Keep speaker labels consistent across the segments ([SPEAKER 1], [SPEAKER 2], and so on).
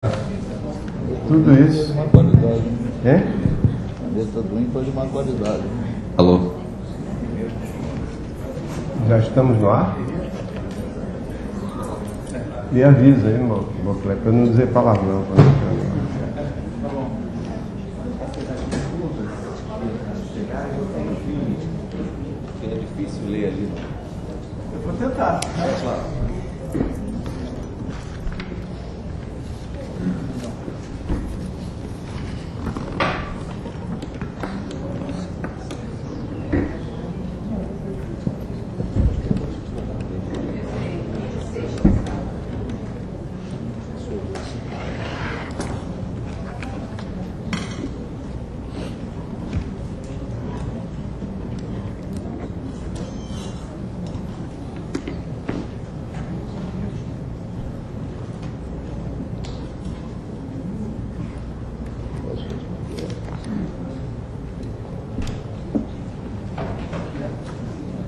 [SPEAKER 1] Tudo isso.
[SPEAKER 2] Uma qualidade.
[SPEAKER 1] É?
[SPEAKER 2] A letra do ímpar de má qualidade.
[SPEAKER 3] Alô?
[SPEAKER 1] Já estamos no ar? Me avisa aí, irmão, para eu não dizer palavrão.
[SPEAKER 3] É difícil ler ali.
[SPEAKER 4] Eu vou tentar.
[SPEAKER 3] Vamos lá.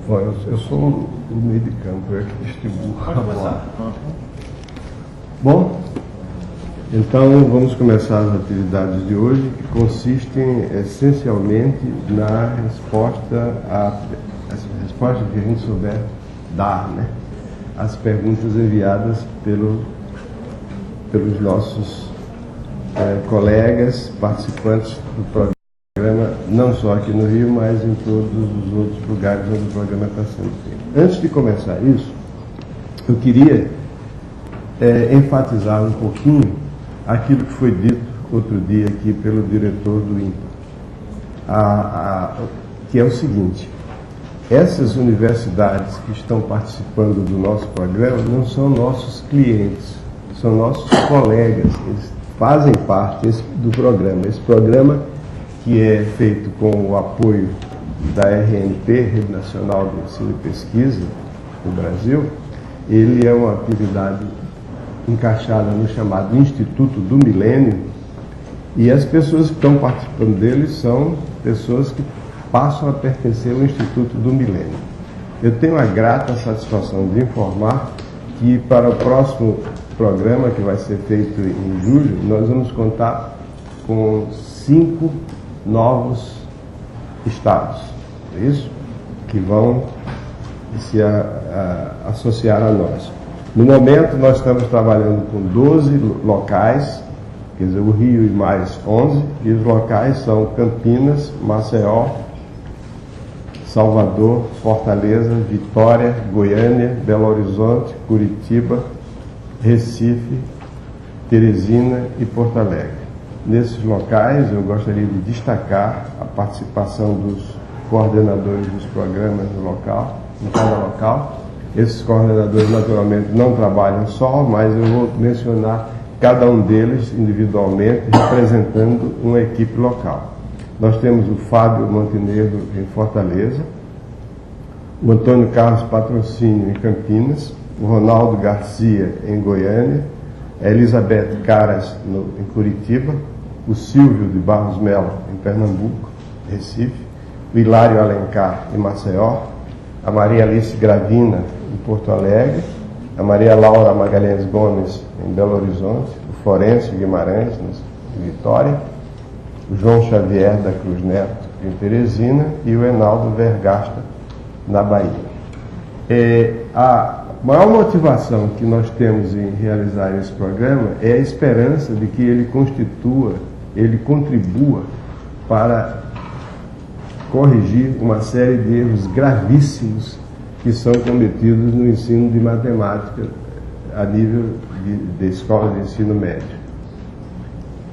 [SPEAKER 1] Bom, eu sou o meio de campo, eu que distribuo a bola. Bom, então vamos começar as atividades de hoje, que consistem essencialmente na resposta que a gente souber dar, né? As perguntas enviadas pelos nossos colegas participantes do programa, não só aqui no Rio, mas em todos os outros lugares onde o programa está sendo feito. Antes de começar isso, eu queria enfatizar um pouquinho aquilo que foi dito outro dia aqui pelo diretor do INPA, que é o seguinte: essas universidades que estão participando do nosso programa não são nossos clientes, são nossos colegas, eles fazem parte do programa. Esse programa, que é feito com o apoio da RNP, Rede Nacional de Ensino e Pesquisa no Brasil, ele é uma atividade encaixada no chamado Instituto do Milênio, e as pessoas que estão participando dele são pessoas que passam a pertencer ao Instituto do Milênio. Eu tenho a grata satisfação de informar que para o próximo programa, que vai ser feito em julho, nós vamos contar com 5 novos estados, é isso? Que vão se associar a nós. No momento, nós estamos trabalhando com 12 locais, quer dizer, o Rio e mais 11, e os locais são Campinas, Maceió, Salvador, Fortaleza, Vitória, Goiânia, Belo Horizonte, Curitiba, Recife, Teresina e Porto Alegre. Nesses locais, eu gostaria de destacar a participação dos coordenadores dos programas no local, em cada local. Esses coordenadores, naturalmente, não trabalham só, mas eu vou mencionar cada um deles individualmente, representando uma equipe local. Nós temos o Fábio Montenegro em Fortaleza, o Antônio Carlos Patrocínio em Campinas, o Ronaldo Garcia em Goiânia, a Elizabeth Caras em Curitiba, o Silvio de Barros Melo em Pernambuco, Recife, o Hilário Alencar em Maceió, a Maria Alice Gravina em Porto Alegre, a Maria Laura Magalhães Gomes em Belo Horizonte, o Florencio Guimarães em Vitória, o João Xavier da Cruz Neto em Teresina e o Enaldo Vergasta na Bahia. A maior motivação que nós temos em realizar esse programa é a esperança de que ele contribua para corrigir uma série de erros gravíssimos que são cometidos no ensino de matemática a nível de escola de ensino médio.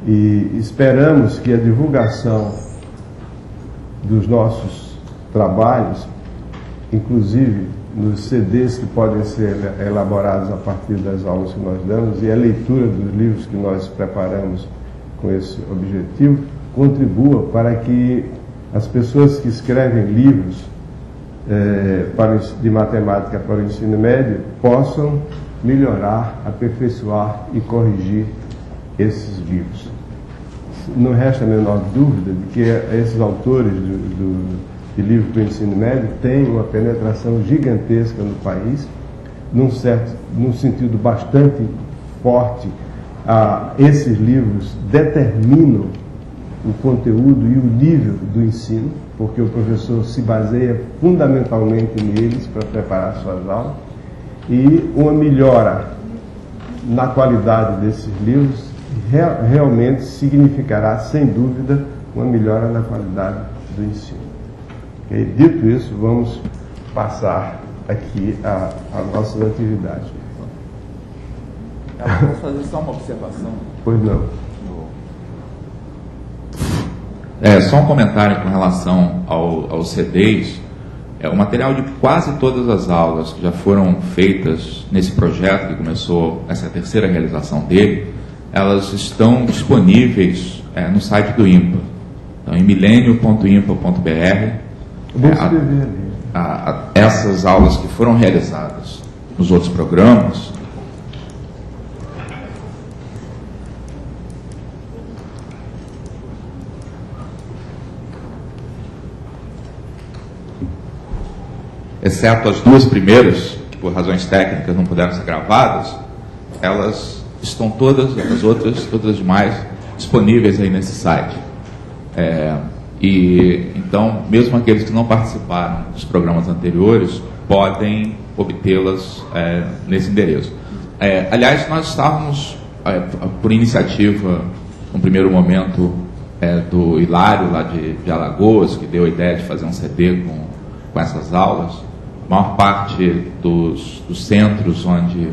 [SPEAKER 1] E esperamos que a divulgação dos nossos trabalhos, inclusive nos CDs que podem ser elaborados a partir das aulas que nós damos, e a leitura dos livros que nós preparamos com esse objetivo, contribua para que as pessoas que escrevem livros de matemática para o ensino médio possam melhorar, aperfeiçoar e corrigir esses livros. Não resta a menor dúvida de que esses autores de livros para o ensino médio têm uma penetração gigantesca no país, num sentido bastante forte. esses livros determinam o conteúdo e o nível do ensino, porque o professor se baseia fundamentalmente neles para preparar suas aulas, e uma melhora na qualidade desses livros realmente significará, sem dúvida, uma melhora na qualidade do ensino. Okay? Dito isso, vamos passar aqui a nossas atividades.
[SPEAKER 5] Eu posso fazer só uma observação?
[SPEAKER 1] Pois não.
[SPEAKER 6] Só um comentário com relação aos CDs. O material de quase todas as aulas que já foram feitas nesse projeto, que começou essa terceira realização dele, elas estão disponíveis no site do INPA. Então, em milenio.impa.br, essas aulas que foram realizadas nos outros programas, exceto as duas primeiras, que por razões técnicas não puderam ser gravadas, elas estão todas, as outras, todas as demais, disponíveis aí nesse site. E então, mesmo aqueles que não participaram dos programas anteriores, podem obtê-las nesse endereço. Aliás, nós estávamos, por iniciativa, no primeiro momento, do Hilário, lá de Alagoas, que deu a ideia de fazer um CD com essas aulas. A maior parte dos centros onde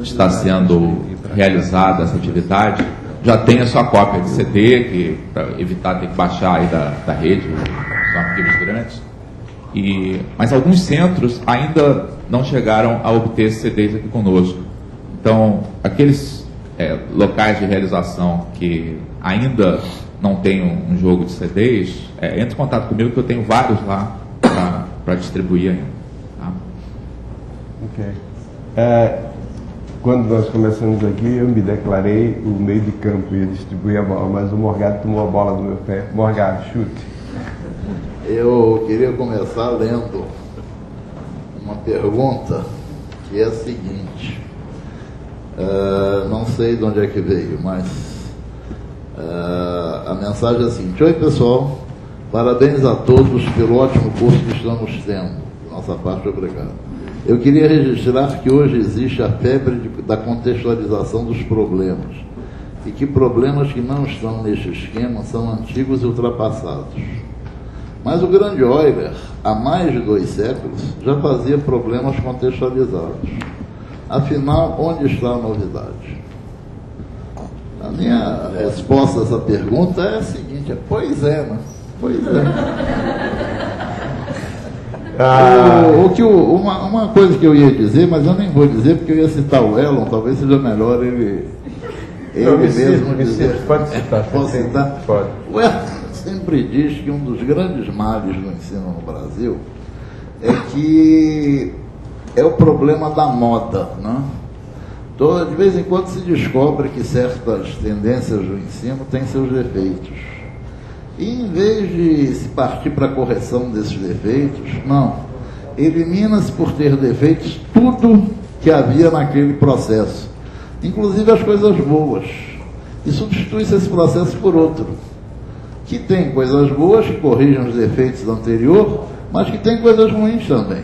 [SPEAKER 6] está sendo realizada essa atividade já tem a sua cópia de CD, que para evitar ter que baixar aí da rede, são arquivos grandes. Mas alguns centros ainda não chegaram a obter esses CDs aqui conosco. Então, aqueles locais de realização que ainda não têm um jogo de CDs, entre em contato comigo, que eu tenho vários lá para distribuir ainda.
[SPEAKER 1] Ok. Quando nós começamos aqui, eu me declarei o meio de campo, ia distribuir a bola, mas o Morgado tomou a bola do meu pé. Morgado, chute.
[SPEAKER 2] Eu queria começar lendo uma pergunta que é a seguinte. Não sei de onde é que veio, mas a mensagem é a seguinte: oi pessoal, parabéns a todos pelo ótimo curso que estamos tendo. Nossa parte, obrigado. Eu queria registrar que hoje existe a febre da contextualização dos problemas e que problemas que não estão neste esquema são antigos e ultrapassados. Mas o grande Euler, há mais de 2 séculos, já fazia problemas contextualizados. Afinal, onde está a novidade? A minha resposta a essa pergunta é a seguinte: pois é, né? Pois é. Uma coisa que eu ia dizer, mas eu nem vou dizer porque eu ia citar o Elon, talvez seja melhor ele mesmo dizer.
[SPEAKER 1] Pode citar.
[SPEAKER 2] Posso citar?
[SPEAKER 1] Pode.
[SPEAKER 2] O Elon sempre diz que um dos grandes males do ensino no Brasil é que é o problema da moda, né? De vez em quando se descobre que certas tendências do ensino têm seus defeitos. E em vez de se partir para a correção desses defeitos, não. Elimina-se por ter defeitos tudo que havia naquele processo, inclusive as coisas boas. E substitui-se esse processo por outro, que tem coisas boas, que corrigem os defeitos do anterior, mas que tem coisas ruins também.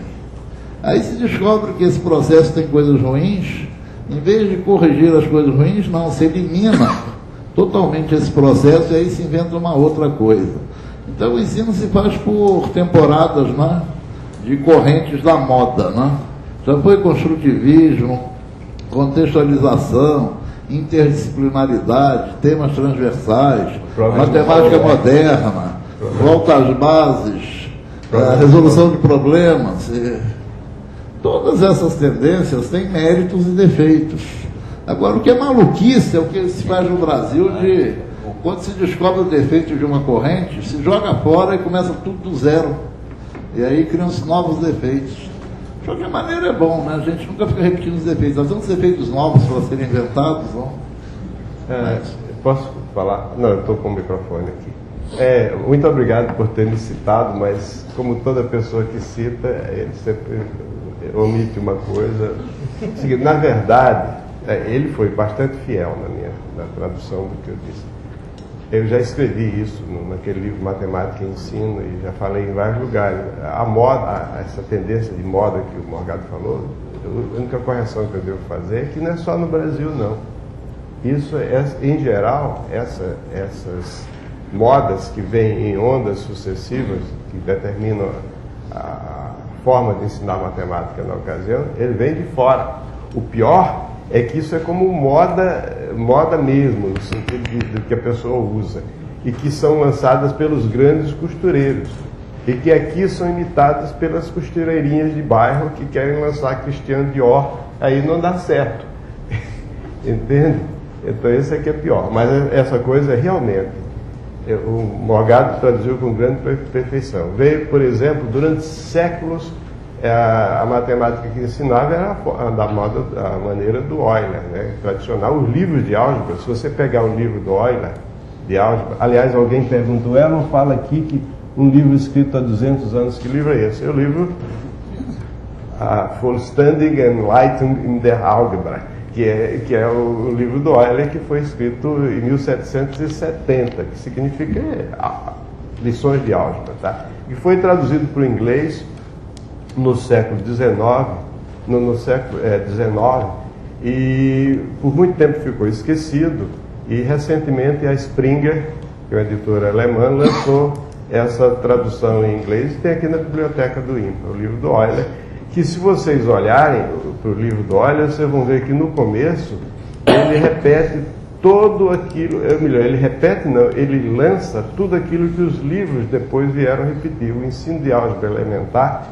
[SPEAKER 2] Aí se descobre que esse processo tem coisas ruins, em vez de corrigir as coisas ruins, não, se elimina totalmente esse processo e aí se inventa uma outra coisa. Então o ensino se faz por temporadas, né, de correntes da moda, né? Já foi construtivismo, contextualização, interdisciplinaridade, temas transversais, matemática moderna, volta às bases, resolução de problemas. Todas essas tendências têm méritos e defeitos. Agora, o que é maluquice é o que se faz no Brasil de, quando se descobre o defeito de uma corrente, se joga fora e começa tudo do zero. E aí criam-se novos defeitos. De qualquer maneira é bom, né? A gente nunca fica repetindo os defeitos. Há tantos defeitos novos para serem inventados, não?
[SPEAKER 1] Posso falar? Não, eu estou com o microfone aqui. Muito obrigado por ter me citado, mas como toda pessoa que cita, ele sempre omite uma coisa. Na verdade, ele foi bastante fiel na tradução do que eu disse. Eu já escrevi isso naquele livro Matemática e Ensino e já falei em vários lugares. A moda, essa tendência de moda que o Morgado falou, a única correção que eu devo fazer é que não é só no Brasil, não. Isso, em geral, essas modas que vêm em ondas sucessivas, que determinam a forma de ensinar matemática na ocasião, ele vem de fora. O pior é que isso é como moda mesmo, no sentido do que a pessoa usa, e que são lançadas pelos grandes costureiros, e que aqui são imitadas pelas costureirinhas de bairro que querem lançar Christian Dior, aí não dá certo. Entende? Então esse aqui é pior. Mas essa coisa realmente, o Morgado traduziu com grande perfeição. Veio, por exemplo, durante séculos, a matemática que ensinava era da maneira do Euler, né? Tradicional. Os livros de álgebra, se você pegar o livro do Euler, de álgebra, aliás, alguém perguntou, ela fala aqui que um livro escrito há 200 anos, que livro é esse? É o livro Vollständig and Leitung in der Algebra, que é o livro do Euler, que foi escrito em 1770, que significa lições de álgebra, tá? E foi traduzido para o inglês no século XIX, no século XIX, e por muito tempo ficou esquecido, e recentemente a Springer, que é uma editora alemã, lançou essa tradução em inglês, tem aqui na biblioteca do INPA, o livro do Euler, que se vocês olharem para o livro do Euler, vocês vão ver que no começo ele repete todo aquilo, ele lança tudo aquilo que os livros depois vieram repetir. O ensino de álgebra elementar,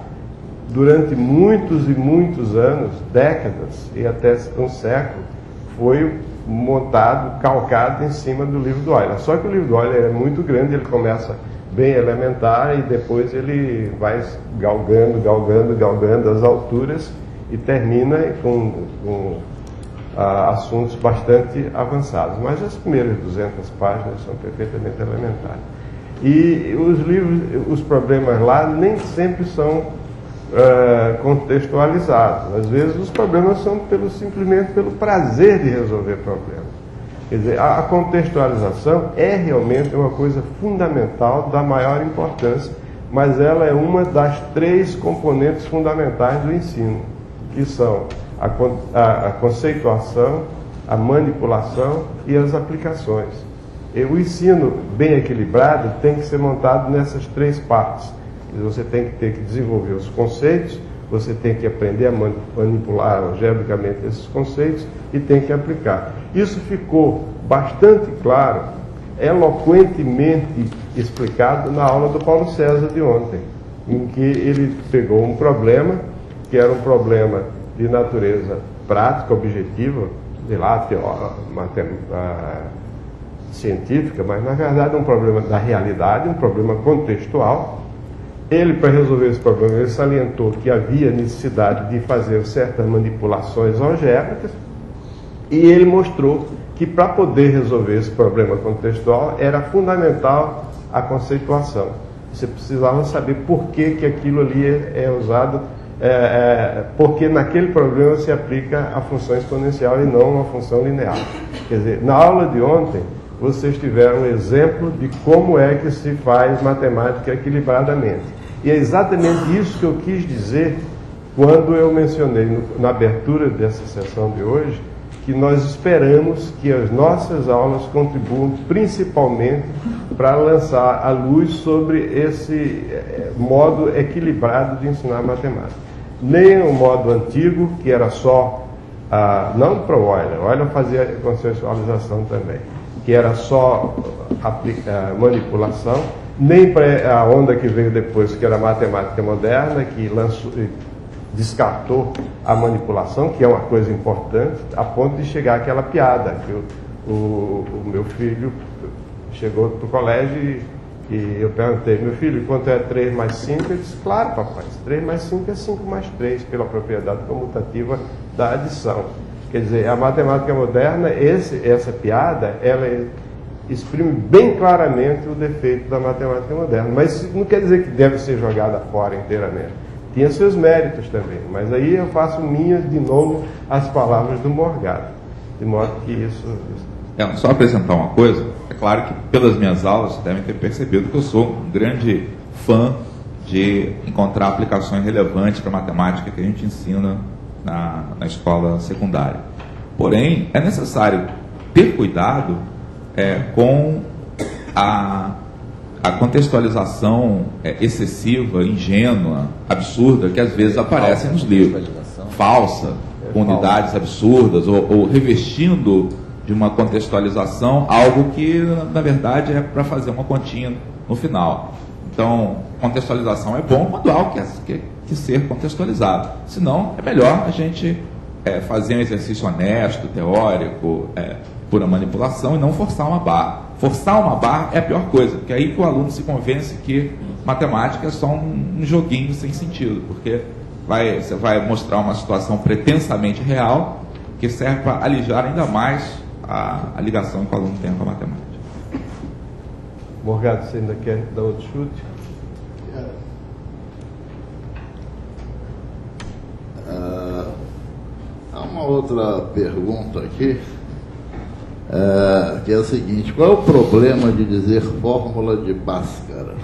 [SPEAKER 1] durante muitos e muitos anos, décadas e até um século, foi montado, calcado em cima do livro do Euler. Só que o livro do Euler é muito grande, ele começa bem elementar e depois ele vai galgando as alturas e termina com assuntos bastante avançados. Mas as primeiras 200 páginas são perfeitamente elementares. E os livros, os problemas lá nem sempre são contextualizados. Às vezes os problemas são simplesmente pelo prazer de resolver problemas. Quer dizer, a contextualização é realmente uma coisa fundamental, da maior importância, mas ela é uma das 3 componentes fundamentais do ensino, que são a conceituação, a manipulação e as aplicações. E o ensino bem equilibrado tem que ser montado nessas 3 partes. Você tem que ter que desenvolver os conceitos, você tem que aprender a manipular algebricamente esses conceitos e tem que aplicar. Isso ficou bastante claro, eloquentemente explicado na aula do Paulo César de ontem, em que ele pegou um problema, que era um problema de natureza prática, objetiva, sei lá, científica, mas na verdade um problema da realidade, um problema contextual. Ele, para resolver esse problema, ele salientou que havia necessidade de fazer certas manipulações algébricas e ele mostrou que para poder resolver esse problema contextual era fundamental a conceituação. Você precisava saber por que aquilo ali é usado, porque naquele problema se aplica a função exponencial e não uma função linear. Quer dizer, na aula de ontem, vocês tiveram um exemplo de como é que se faz matemática equilibradamente. E é exatamente isso que eu quis dizer quando eu mencionei na abertura dessa sessão de hoje, que nós esperamos que as nossas aulas contribuam principalmente para lançar a luz sobre esse modo equilibrado de ensinar matemática. Nem o modo antigo, que era só, não para o Euler, o Euler fazia conceitualização também, que era só manipulação, nem para a onda que veio depois, que era a matemática moderna, que descartou a manipulação, que é uma coisa importante, a ponto de chegar àquela piada, que o meu filho chegou para o colégio e eu perguntei, meu filho, quanto é 3 mais 5? Ele disse, claro, papai, 3 mais 5 é 5 mais 3, pela propriedade comutativa da adição. Quer dizer, a matemática moderna, essa piada, ela exprime bem claramente o defeito da matemática moderna. Mas isso não quer dizer que deve ser jogada fora inteiramente. Tinha seus méritos também. Mas aí eu faço minhas de novo as palavras do Morgado. De modo que isso
[SPEAKER 6] Só apresentar uma coisa, é claro que pelas minhas aulas vocês devem ter percebido que eu sou um grande fã de encontrar aplicações relevantes para a matemática que a gente ensina na escola secundária. Porém, é necessário ter cuidado com a contextualização excessiva, ingênua, absurda, que às vezes aparece nos livros. Falsa, com unidades absurdas, ou revestindo de uma contextualização algo que, na verdade, é para fazer uma continha no final. Então, contextualização é bom quando algo quer ser contextualizado. Senão, é melhor a gente fazer um exercício honesto, teórico, pura manipulação e não forçar uma barra. Forçar uma barra é a pior coisa, porque é aí que o aluno se convence que matemática é só um joguinho sem sentido, porque você vai mostrar uma situação pretensamente real que serve para aliviar ainda mais a ligação que o aluno tem com a matemática.
[SPEAKER 1] Morgado, você ainda quer dar outro chute?
[SPEAKER 2] Há uma outra pergunta aqui, que é a seguinte: qual é o problema de dizer fórmula de Bhaskara?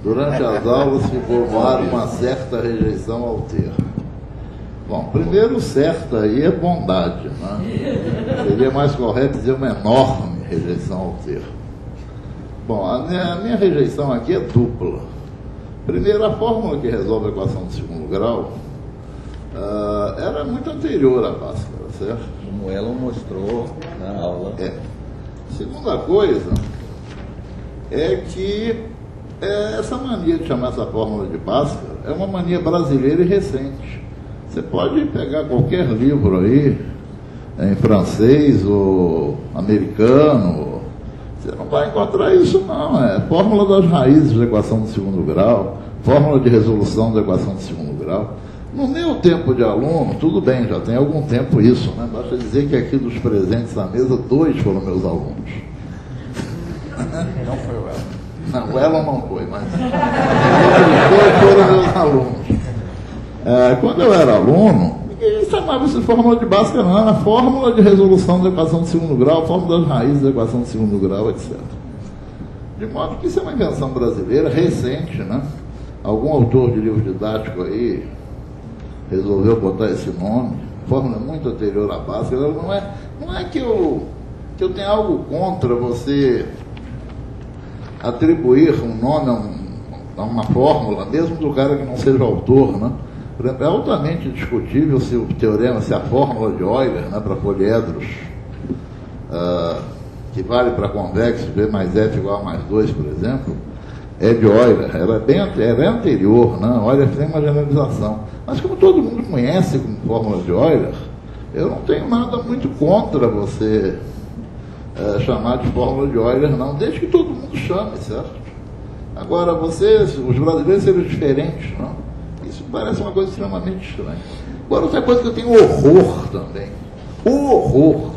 [SPEAKER 2] Durante as aulas ficou no ar uma certa rejeição ao termo. Bom, primeiro, certa aí é bondade, né? Seria mais correto dizer uma enorme rejeição ao termo. Bom, a minha rejeição aqui é dupla. Primeiro, a fórmula que resolve a equação de segundo grau era muito anterior à Bhaskara, certo?
[SPEAKER 3] Como ela mostrou na aula.
[SPEAKER 2] Segunda coisa é que essa mania de chamar essa fórmula de Bhaskara é uma mania brasileira e recente. Você pode pegar qualquer livro aí, em francês ou americano, você não vai encontrar isso não. É fórmula das raízes da equação de segundo grau, fórmula de resolução da equação de segundo grau. No meu tempo de aluno, tudo bem, já tem algum tempo isso, né? Basta dizer que aqui dos presentes na mesa, 2 foram meus alunos.
[SPEAKER 4] Não foi o Elon.
[SPEAKER 2] Não, o Elon não foi, mas os 2 foram meus alunos. Quando eu era aluno, ninguém chamava isso de fórmula de Bhaskara, não, era fórmula de resolução da equação de segundo grau, fórmula das raízes da equação de segundo grau, etc. De modo que isso é uma invenção brasileira recente, né? Algum autor de livro didático aí resolveu botar esse nome, fórmula muito anterior à Bhaskara. Não é que eu tenha algo contra você atribuir um nome a uma fórmula, mesmo do cara que não seja autor, né? Por exemplo, é altamente discutível se o teorema, se a fórmula de Euler, né, para poliedros, que vale para convexos, B mais F igual a mais 2, por exemplo, é de Euler. Ela é anterior, né? Euler tem uma generalização. Mas como todo mundo conhece como fórmula de Euler, eu não tenho nada muito contra você chamar de fórmula de Euler, não, desde que todo mundo chame, certo? Agora, os brasileiros seriam diferentes, não? Isso parece uma coisa extremamente estranha. Agora, outra coisa que eu tenho horror também. Horror.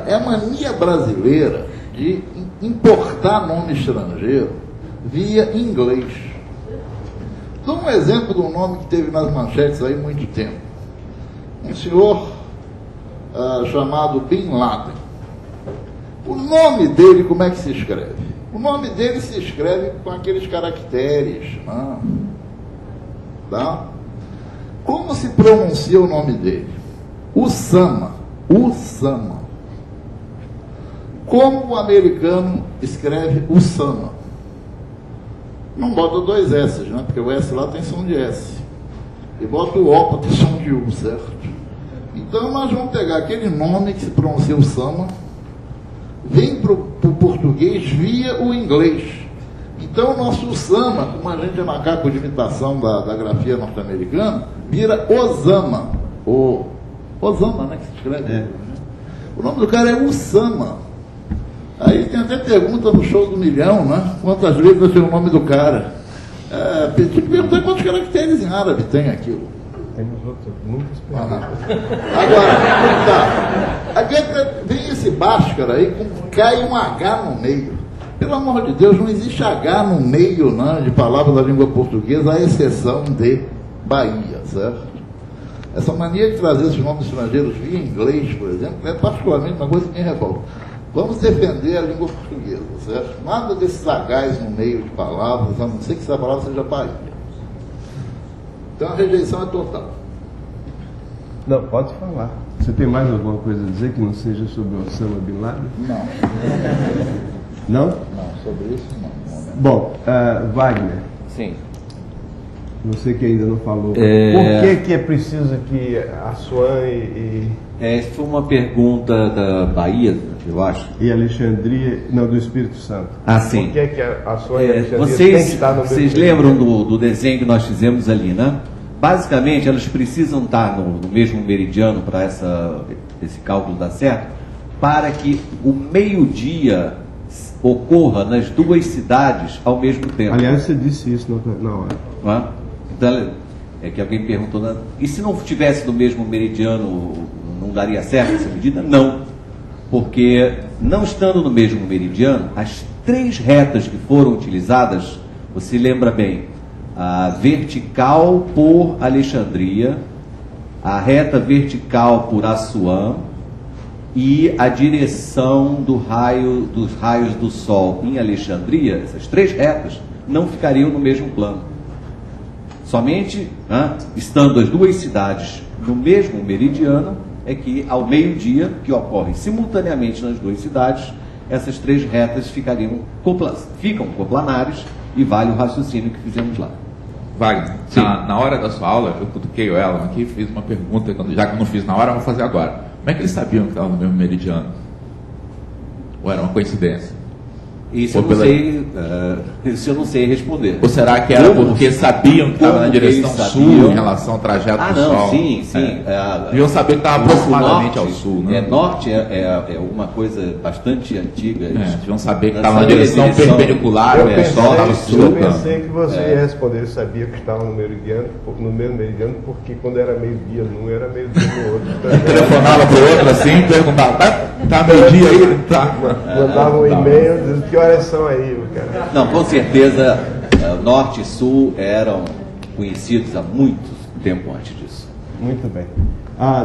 [SPEAKER 2] É a mania brasileira de importar nome estrangeiro via inglês. Dou um exemplo de um nome que teve nas manchetes aí há muito tempo. Um senhor chamado Bin Laden. O nome dele, como é que se escreve? O nome dele se escreve com aqueles caracteres, né? Tá? Como se pronuncia o nome dele? Usama. Como o americano escreve Usama? Não bota 2 S, né? Porque o S lá tem som de S. E bota o O para ter som de U, certo? Então nós vamos pegar aquele nome que se pronuncia Usama, vem para o português via o inglês. Então o nosso Usama, como a gente é macaco de imitação da grafia norte-americana, vira Osama. Osama, né, que se escreve. O nome do cara é Usama. Aí tem até pergunta no show do milhão, né? Quantas letras tem o nome do cara? Tinha que perguntar quantos caracteres em árabe tem aquilo.
[SPEAKER 1] Temos outros, muitas perguntas.
[SPEAKER 2] Agora, tá. Aqui vem esse Bhaskara aí, cai um H no meio. Pelo amor de Deus, não existe H no meio, não, de palavras da língua portuguesa, à exceção de Bahia, certo? Essa mania de trazer esses nomes estrangeiros via inglês, por exemplo, é particularmente uma coisa que me revolta. Vamos defender a língua portuguesa, certo? Nada desses agais no meio de palavras, a não ser que essa palavra seja Bahia. Então a rejeição é total.
[SPEAKER 1] Não, pode falar. Você tem mais alguma coisa a dizer que não seja sobre o Osama Bin Laden?
[SPEAKER 2] Não.
[SPEAKER 1] Não?
[SPEAKER 2] Não, sobre isso não.
[SPEAKER 1] Bom, Wagner,
[SPEAKER 3] Sim.
[SPEAKER 1] você que ainda não falou, por que é preciso que a Assuã
[SPEAKER 3] Essa foi uma pergunta da Bahia, eu acho.
[SPEAKER 1] e Alexandria, não, do Espírito Santo.
[SPEAKER 3] Ah, sim.
[SPEAKER 1] Por que a Assuã e Alexandria tem que estar no mesmo
[SPEAKER 3] Vocês
[SPEAKER 1] período?
[SPEAKER 3] lembram do desenho que nós fizemos ali, né? Basicamente, elas precisam estar no mesmo meridiano para esse cálculo dar certo, para que o meio-dia ocorra nas duas cidades ao mesmo tempo.
[SPEAKER 1] Aliás, você disse isso na hora.
[SPEAKER 3] Não é? Então, é que alguém perguntou, né? E se não estivesse no mesmo meridiano, não daria certo essa medida? Não, porque não estando no mesmo meridiano, as 3 retas que foram utilizadas, você lembra bem, a vertical por Alexandria, a reta vertical por Assuã e a direção dos raios do Sol em Alexandria, essas 3 retas não ficariam no mesmo plano. Somente estando as duas cidades no mesmo meridiano é que ao meio-dia, que ocorre simultaneamente nas duas cidades, essas 3 retas ficam coplanares e vale o raciocínio que fizemos lá.
[SPEAKER 6] Wagner, na hora da sua aula, eu cutuquei o Elon aqui e fiz uma pergunta, já que eu não fiz na hora, eu vou fazer agora. Como é que eles sabiam que estavam no mesmo meridiano? Ou era uma coincidência?
[SPEAKER 3] Isso eu não sei responder.
[SPEAKER 6] Ou será que era porque sabiam que estava na direção sul em relação ao trajeto do Sol?
[SPEAKER 3] Sim.
[SPEAKER 6] Deviam saber que estava aproximadamente ao sul, né?
[SPEAKER 3] Norte é uma coisa bastante antiga.
[SPEAKER 6] Deviam saber que estava na direção perpendicular,
[SPEAKER 1] Eu
[SPEAKER 6] sul.
[SPEAKER 1] pensei que você ia responder, eu sabia que estava no mesmo meridiano, porque quando era meio-dia num, era meio-dia no outro.
[SPEAKER 6] Telefonava para o outro assim, perguntava, tá meio-dia aí? Tá.
[SPEAKER 1] Mandava um e-mail dizendo que horas são aí, cara.
[SPEAKER 3] Não, com certeza, Norte e Sul eram conhecidos há muito tempo antes disso.
[SPEAKER 1] Muito bem.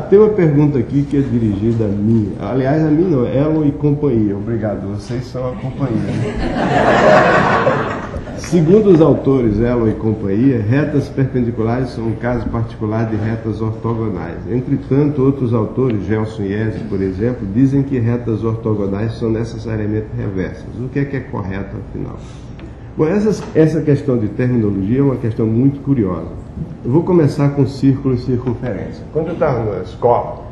[SPEAKER 1] Tem uma pergunta aqui que é dirigida a mim. Aliás, a mim não, Elon e companhia. Obrigado, vocês são a companhia. Segundo os autores Elon e companhia, retas perpendiculares são um caso particular de retas ortogonais. Entretanto, outros autores, Gelson e Eze, por exemplo, dizem que retas ortogonais são necessariamente reversas. O que é correto, afinal? Bom, essa questão de terminologia é uma questão muito curiosa. Eu vou começar com círculo e circunferência. Quando eu estava na escola,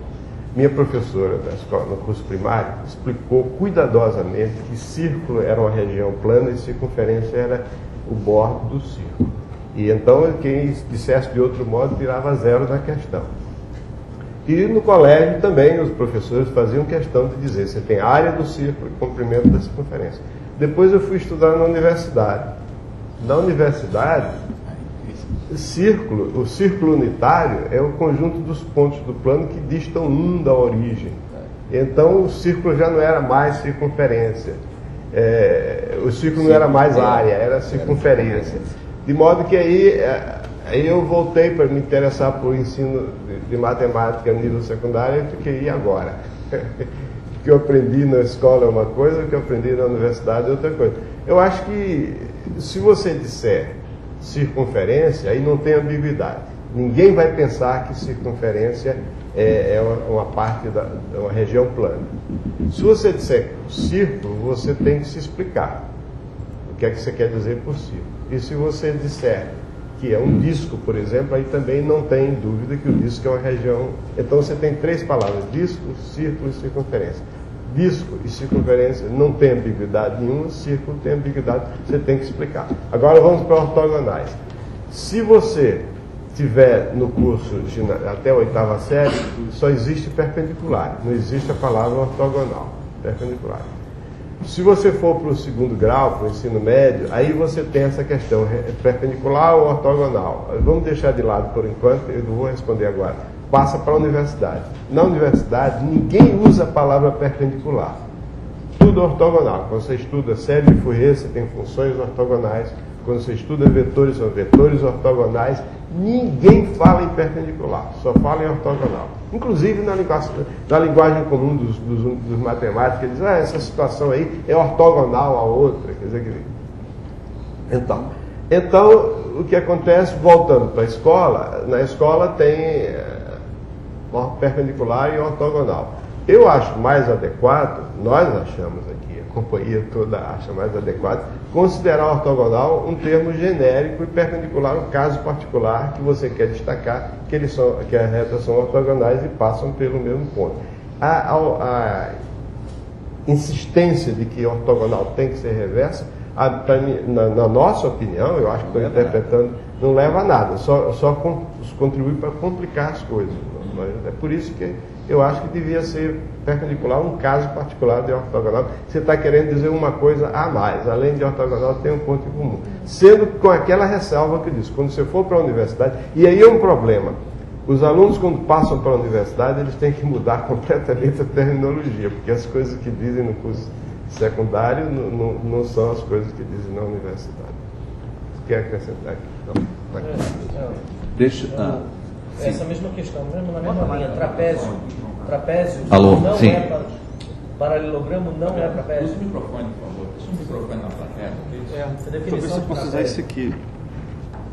[SPEAKER 1] minha professora da escola, no curso primário, explicou cuidadosamente que círculo era uma região plana e circunferência era o bordo do círculo. E então, quem dissesse de outro modo, tirava 0 na questão. E no colégio também, os professores faziam questão de dizer, você tem área do círculo e comprimento da circunferência. Depois eu fui estudar na universidade. Na universidade, o círculo unitário é o conjunto dos pontos do plano que distam um da origem. Então o círculo já não era mais circunferência. O círculo não era mais área, era circunferência. De modo que aí eu voltei para me interessar por ensino de matemática no nível secundário e fiquei, e agora? O que eu aprendi na escola é uma coisa, o que eu aprendi na universidade é outra coisa. Eu acho que se você disser circunferência, aí não tem ambiguidade. Ninguém vai pensar que circunferência é uma parte é uma região plana. Se você disser círculo, você tem que se explicar o que é que você quer dizer por círculo. E se você disser que é um disco, por exemplo, aí também não tem dúvida que o disco é uma região. Então você tem 3 palavras: disco, círculo e circunferência. Disco e circunferência não tem ambiguidade nenhuma, círculo tem ambiguidade, você tem que explicar. Agora vamos para ortogonais. Se você tiver no curso até a 8ª série, só existe perpendicular, não existe a palavra ortogonal, perpendicular. Se você for para o 2º grau, para o ensino médio, aí você tem essa questão, perpendicular ou ortogonal. Vamos deixar de lado por enquanto, eu não vou responder agora. Passa para a universidade. Na universidade, ninguém usa a palavra perpendicular. Tudo ortogonal. Quando você estuda série de Fourier, você tem funções ortogonais. Quando você estuda vetores, são vetores ortogonais. Ninguém fala em perpendicular, só fala em ortogonal. Inclusive na linguagem comum dos matemáticos, eles dizem, essa situação aí é ortogonal à outra. Quer dizer, então, o que acontece, voltando para a escola, na escola tem perpendicular e ortogonal. Eu acho mais adequado, nós achamos aqui, a companhia toda acha mais adequado, considerar ortogonal um termo genérico e perpendicular um caso particular que você quer destacar que as retas são ortogonais e passam pelo mesmo ponto. A insistência de que ortogonal tem que ser reversa, na nossa opinião, eu acho que estou interpretando, não leva a nada, só contribui para complicar as coisas. É por isso que eu acho que devia ser perpendicular um caso particular de ortogonal. Você está querendo dizer uma coisa a mais, além de ortogonal tem um ponto em comum. Sendo com aquela ressalva que eu disse, quando você for para a universidade, e aí é um problema, os alunos quando passam para a universidade, eles têm que mudar completamente a terminologia, porque as coisas que dizem no curso secundário não são as coisas que dizem na universidade. Você quer acrescentar aqui? Então,
[SPEAKER 3] Deixa...
[SPEAKER 5] Essa mesma questão, na mesma linha, trapézio
[SPEAKER 3] Alô,
[SPEAKER 5] não
[SPEAKER 3] sim.
[SPEAKER 5] é paralelogramo, não é trapézio.
[SPEAKER 6] Usa o microfone, por favor. Deixa o microfone na plateia.
[SPEAKER 5] A definição de trapézio.
[SPEAKER 4] Esse aqui.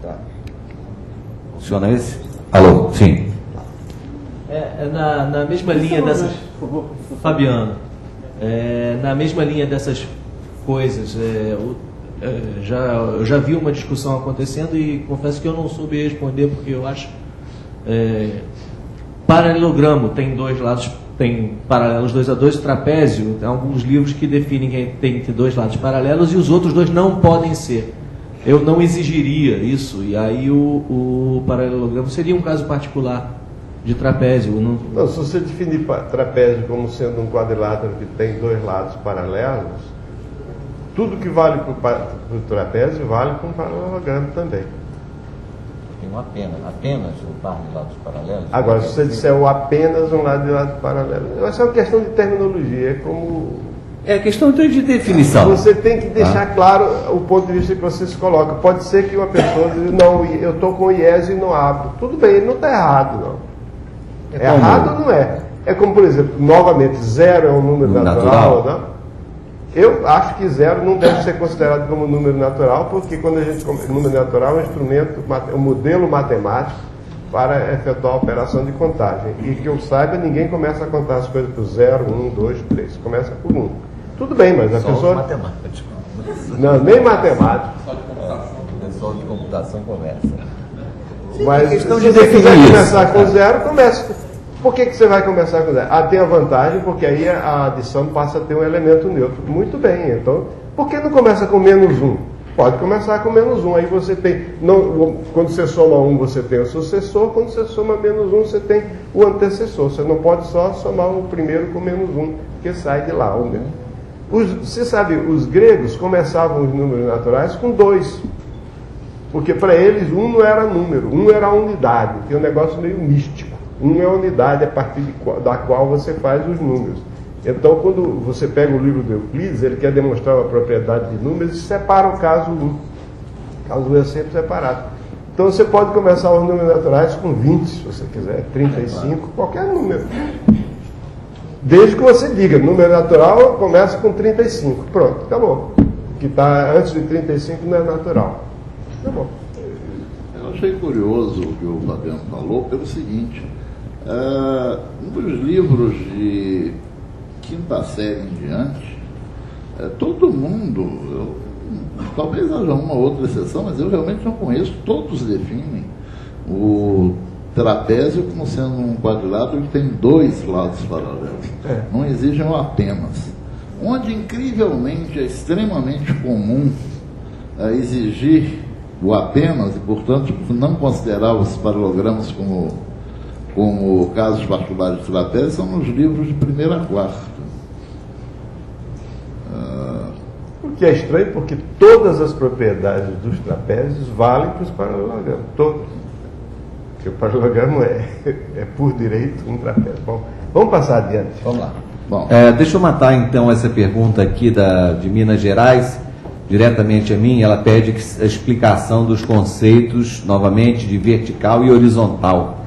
[SPEAKER 3] Tá. Funciona esse? Alô, sim.
[SPEAKER 5] Na mesma linha dessas... Fabiano, na mesma linha dessas coisas, eu já vi uma discussão acontecendo e confesso que eu não soube responder porque eu acho paralelogramo tem dois lados, tem paralelos 2 a 2, trapézio, tem alguns livros que definem que tem dois lados paralelos e os outros dois não podem ser. Eu não exigiria isso, e aí o paralelogramo seria um caso particular de trapézio.
[SPEAKER 1] Não, se você definir trapézio como sendo um quadrilátero que tem dois lados paralelos, tudo que vale para o trapézio vale para um paralelogramo também.
[SPEAKER 7] Tem um apenas um par de lados paralelos.
[SPEAKER 1] Agora, se você disser apenas um lado de lado paralelo, essa é uma questão de terminologia, é como...
[SPEAKER 3] É questão de definição.
[SPEAKER 1] Você tem que deixar claro o ponto de vista que você se coloca. Pode ser que uma pessoa diga, não, eu estou com IES e não abro. Tudo bem, ele não está errado, não. Errado ou não é? É como, por exemplo, novamente, 0 é um número natural, não? Eu acho que 0 não deve ser considerado como número natural, porque quando a gente... Número natural é um instrumento, um modelo matemático para efetuar a operação de contagem. E que eu saiba, ninguém começa a contar as coisas por 0, 1, 2, 3. Começa por 1. Tudo bem, mas a pessoa...
[SPEAKER 7] matemático.
[SPEAKER 1] Não, nem matemático.
[SPEAKER 7] O pessoal de computação conversa.
[SPEAKER 1] Mas
[SPEAKER 3] questão
[SPEAKER 1] se
[SPEAKER 3] de
[SPEAKER 1] você quiser
[SPEAKER 3] definir
[SPEAKER 1] começar com 0, comece. Por que você vai começar com 0? Tem a vantagem, porque aí a adição passa a ter um elemento neutro. Muito bem, então, por que não começa com menos 1? Pode começar com menos 1. Aí você tem, quando você soma 1, você tem o sucessor. Quando você soma menos 1, você tem o antecessor. Você não pode só somar o primeiro com menos 1, porque sai de lá. Você sabe, os gregos começavam os números naturais com 2. Porque para eles 1 não era número, 1 era unidade. Tem um negócio meio místico. 1 é a unidade a partir da qual você faz os números. Então, quando você pega o livro de Euclides, ele quer demonstrar uma propriedade de números e separa o caso 1. O caso 1 é sempre separado. Então, você pode começar os números naturais com 20, se você quiser, 35, qualquer número. Desde que você diga, número natural começa com 35. Pronto, acabou. O que está antes de 35 não é natural. Acabou.
[SPEAKER 2] Eu achei curioso o que o Fabiano falou pelo seguinte, nos livros de quinta série em diante, todo mundo, talvez haja uma ou outra exceção, mas eu realmente não conheço, todos definem o trapézio como sendo um quadrilátero que tem dois lados paralelos. Não exigem o apenas. Onde, incrivelmente, é extremamente comum exigir o apenas e, portanto, não considerar os paralelogramas como casos particulares de trapézio, são nos livros de 1ª a 4ª.
[SPEAKER 1] O que é estranho, porque todas as propriedades dos trapézios valem para os paralelogramas. Todos. Porque o paralelogramo é por direito um trapézio. Bom, vamos passar adiante.
[SPEAKER 7] Vamos lá.
[SPEAKER 2] Bom,
[SPEAKER 3] Deixa eu matar então essa pergunta aqui de Minas Gerais. diretamente a mim, ela pede a explicação dos conceitos, novamente, de vertical e horizontal.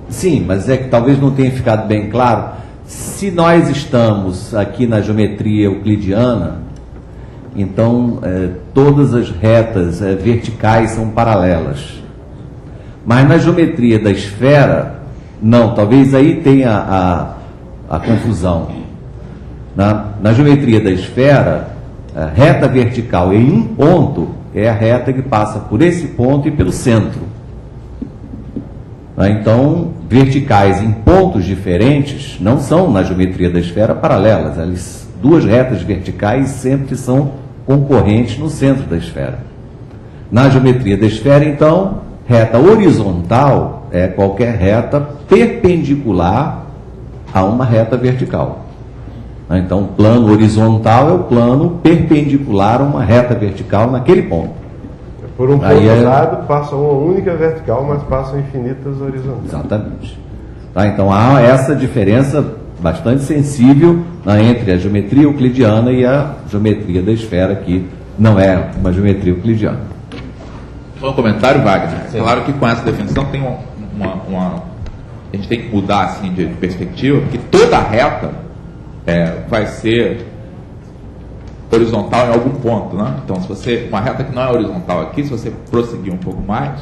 [SPEAKER 3] Sim, mas é que talvez não tenha ficado bem claro. Se nós estamos aqui na geometria euclidiana, então todas as retas verticais são paralelas. Mas na geometria da esfera, não, talvez aí tenha a confusão. Na geometria da esfera, a reta vertical em um ponto é a reta que passa por esse ponto e pelo centro. Então, verticais em pontos diferentes não são, na geometria da esfera, paralelas. Duas retas verticais sempre são concorrentes no centro da esfera. Na geometria da esfera, então, reta horizontal é qualquer reta perpendicular a uma reta vertical. Então, o plano horizontal é o plano perpendicular a uma reta vertical naquele ponto.
[SPEAKER 1] Por um ponto dado, passa uma única vertical, mas passam infinitas horizontais.
[SPEAKER 3] Exatamente. Então, há essa diferença bastante sensível entre a geometria euclidiana e a geometria da esfera, que não é uma geometria euclidiana.
[SPEAKER 6] Só um comentário, Wagner. Sim. Claro que com essa definição tem a gente tem que mudar assim, de perspectiva, porque toda reta vai ser horizontal em algum ponto, né? Então, se você uma reta que não é horizontal aqui, se você prosseguir um pouco mais,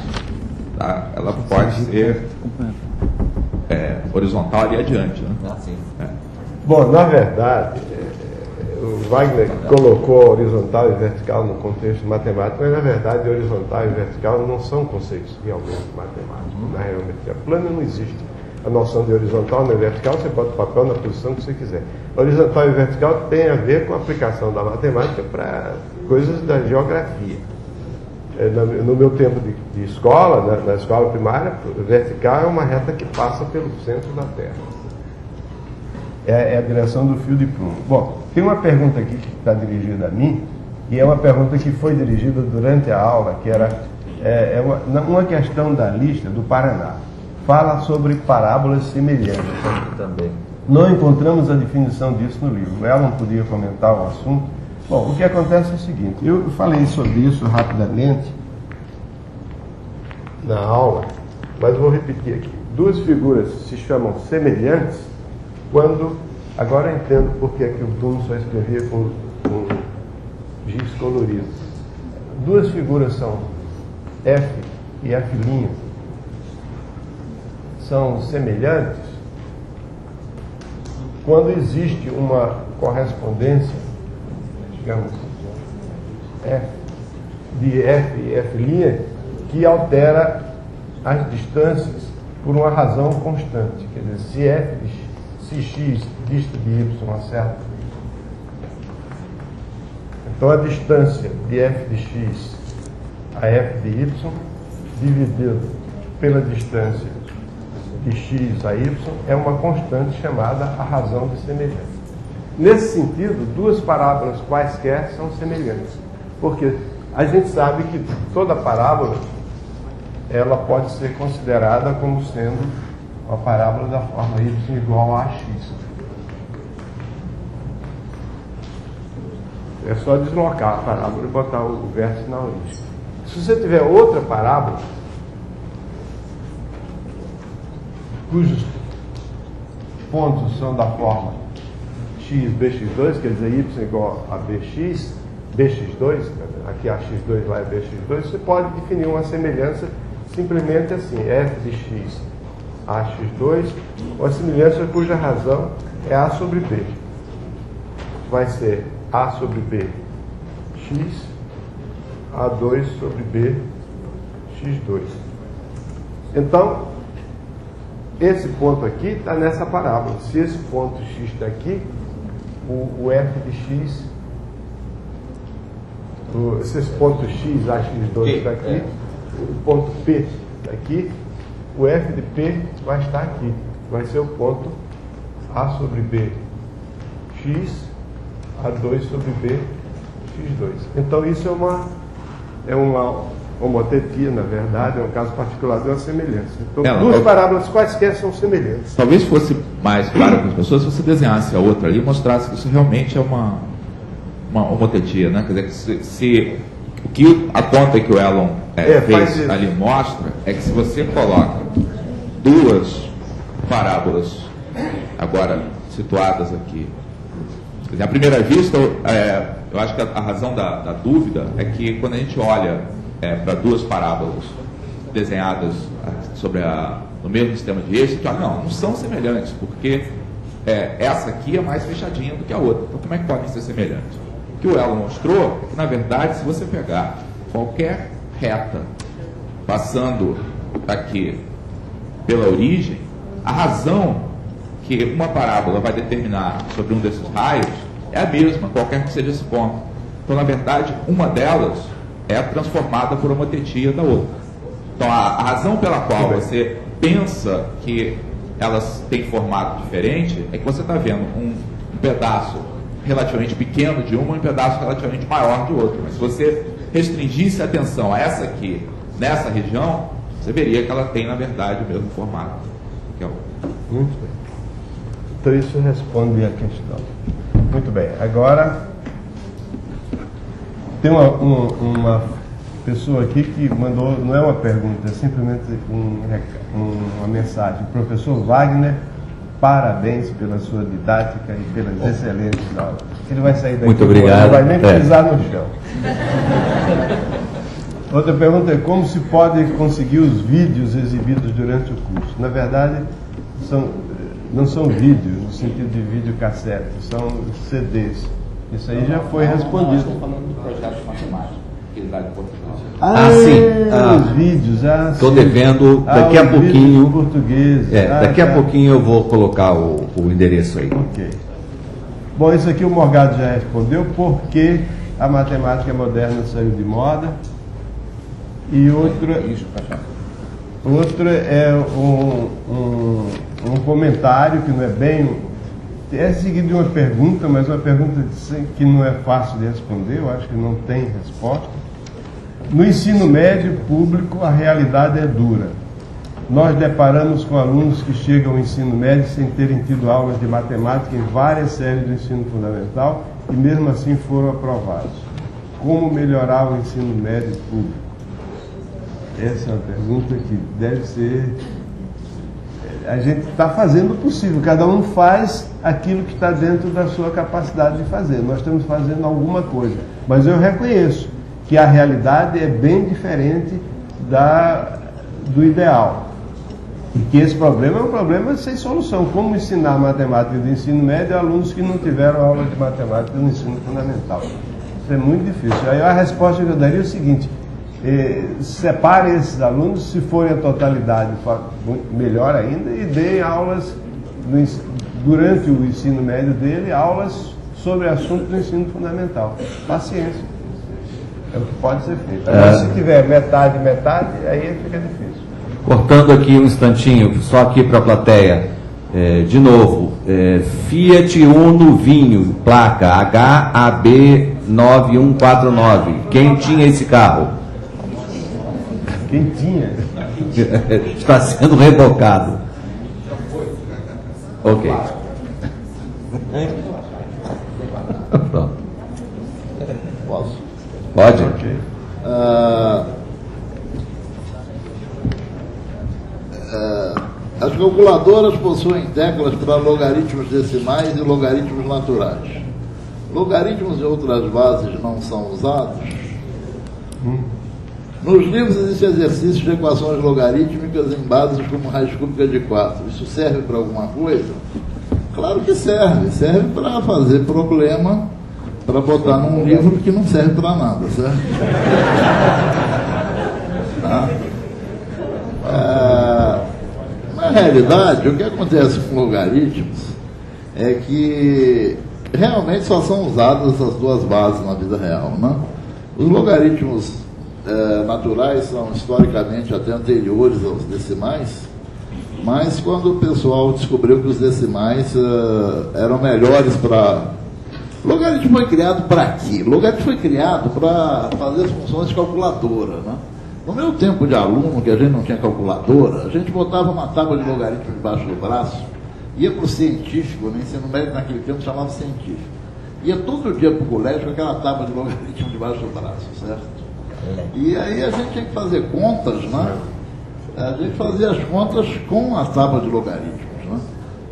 [SPEAKER 6] tá? Ela pode ser horizontal ali adiante, né?
[SPEAKER 1] Bom, na verdade, o Wagner colocou horizontal e vertical no contexto matemático, mas na verdade horizontal e vertical não são conceitos realmente matemáticos. Na geometria plana não existe a noção de horizontal nem vertical, você bota o papel na posição que você quiser. Horizontal e vertical tem a ver com a aplicação da matemática para coisas da geografia. No meu tempo de escola, na escola primária, vertical é uma reta que passa pelo centro da Terra. É a direção do fio de prumo. Bom, tem uma pergunta aqui que está dirigida a mim, e é uma pergunta que foi dirigida durante a aula, que era uma questão da lista do Paraná. Fala sobre parábolas semelhantes.
[SPEAKER 7] Também.
[SPEAKER 1] Não encontramos a definição disso no livro. Ela não podia comentar o assunto. Bom, o que acontece é o seguinte, eu falei sobre isso rapidamente na aula, mas vou repetir aqui. Duas figuras se chamam semelhantes quando... Agora eu entendo porque é que o Bruno só escrevia com giz colorido. Duas figuras são F e F', são semelhantes quando existe uma correspondência, digamos, F de F e F', que altera as distâncias por uma razão constante. Quer dizer, se x dista de y a certa, então a distância de f de x a f de y dividido pela distância de x a y é uma constante chamada a razão de semelhança. Nesse sentido, duas parábolas quaisquer são semelhantes, porque a gente sabe que toda parábola ela pode ser considerada como sendo uma parábola da forma y igual a x. É só deslocar a parábola e botar o vértice na origem. Se você tiver outra parábola, cujos pontos são da forma x, bx2, quer dizer, y igual a bx, bx2, aqui a x2, lá é bx2, você pode definir uma semelhança simplesmente assim, f de x a x2, uma semelhança cuja razão é a sobre b. Vai ser a sobre b x, a2 sobre b x2. Então, esse ponto aqui está nessa parábola. Se esse ponto x está aqui, o f de x, se esse ponto x, a x2 está aqui, o ponto p está aqui, o f de p vai estar aqui. Vai ser o ponto a sobre b x, a2 sobre b x2. Então isso é uma homotetia, na verdade, é um caso particular de uma semelhança. Então, duas parábolas quaisquer são semelhantes.
[SPEAKER 6] Talvez fosse mais claro para as pessoas se você desenhasse a outra ali e mostrasse que isso realmente é uma uma homotetia, né? Quer dizer, se o que a conta que o Elon fez ali mostra é que se você coloca duas parábolas agora situadas aqui, quer dizer, à primeira vista, eu acho que a razão da dúvida é que quando a gente olha para duas parábolas desenhadas no mesmo sistema de eixo, a gente olha, não são semelhantes, porque essa aqui é mais fechadinha do que a outra. Então, como é que podem ser semelhantes? O que o Elon mostrou é que, na verdade, se você pegar qualquer reta passando aqui pela origem, a razão que uma parábola vai determinar sobre um desses raios é a mesma, qualquer que seja esse ponto. Então, na verdade, uma delas é transformada por uma tetia da outra. Então, a razão pela qual você pensa que elas têm formato diferente é que você está vendo um pedaço relativamente pequeno de uma e um pedaço relativamente maior de outra. Mas se você restringisse a atenção a essa aqui, nessa região, você veria que ela tem, na verdade, o mesmo formato que a outra.
[SPEAKER 1] Muito bem. Então isso responde a questão. Muito bem. Agora, tem uma pessoa aqui que mandou, não é uma pergunta, é simplesmente uma mensagem. Professor Wagner, parabéns pela sua didática e pelas excelentes aulas. Ele vai sair daqui.
[SPEAKER 7] Muito obrigado.
[SPEAKER 1] Não vai nem pisar no chão. Outra pergunta é como se pode conseguir os vídeos exibidos durante o curso. Na verdade, não são vídeos, no sentido de videocassete, são CDs. Isso aí já foi respondido.
[SPEAKER 6] Estou falando do projeto matemático.
[SPEAKER 1] Os vídeos.
[SPEAKER 7] Estou devendo, daqui a pouquinho.
[SPEAKER 1] Português.
[SPEAKER 7] Daqui a pouquinho eu vou colocar o endereço aí.
[SPEAKER 1] Ok. Bom, isso aqui o Morgado já respondeu, porque a matemática moderna saiu de moda. E outra é um comentário que não é bem. É seguido de uma pergunta, mas uma pergunta que não é fácil de responder, eu acho que não tem resposta. No ensino médio público, a realidade é dura. Nós deparamos com alunos que chegam ao ensino médio sem terem tido aulas de matemática em várias séries do ensino fundamental e mesmo assim foram aprovados. Como melhorar o ensino médio público? Essa é uma pergunta que deve ser... A gente está fazendo o possível, cada um faz aquilo que está dentro da sua capacidade de fazer. Nós estamos fazendo alguma coisa, mas eu reconheço que a realidade é bem diferente do ideal. E que esse problema é um problema sem solução. Como ensinar matemática do ensino médio a alunos que não tiveram aula de matemática no ensino fundamental? Isso é muito difícil. Aí a resposta que eu daria é o seguinte: separe esses alunos, se forem a totalidade, melhor ainda, e deem aulas durante o ensino médio dele, aulas sobre assuntos do ensino fundamental. Paciência. É o que pode ser feito. Agora, se tiver metade, aí fica difícil.
[SPEAKER 7] Cortando aqui um instantinho, só aqui para a plateia, de novo, Fiat Uno Vinho, placa HAB 9149. Quem tinha esse carro?
[SPEAKER 1] Quem tinha?
[SPEAKER 7] Está sendo rebocado. Ok. Pronto.
[SPEAKER 2] Posso?
[SPEAKER 7] Pode?
[SPEAKER 1] Ok.
[SPEAKER 2] As calculadoras possuem teclas para logaritmos decimais e logaritmos naturais. Logaritmos e outras bases não são usados? Nos livros existem exercícios de equações logarítmicas em bases como raiz cúbica de 4. Isso serve para alguma coisa? Claro que serve. Serve para fazer problema, para botar num livro que não serve para nada, certo? Na realidade, o que acontece com logaritmos é que realmente só são usadas essas duas bases na vida real, né? Os logaritmos naturais são historicamente até anteriores aos decimais, mas quando o pessoal descobriu que os decimais eram melhores para... Logaritmo foi criado para quê? Logaritmo foi criado para fazer as funções de calculadora, né? No meu tempo de aluno, que a gente não tinha calculadora, a gente botava uma tábua de logaritmo debaixo do braço, ia para o científico, no ensino médio naquele tempo chamava científico. ia todo dia para o colégio com aquela tábua de logaritmo debaixo do braço, certo? E aí a gente tinha que fazer contas, né? A gente fazia as contas com a tábua de logaritmos, né?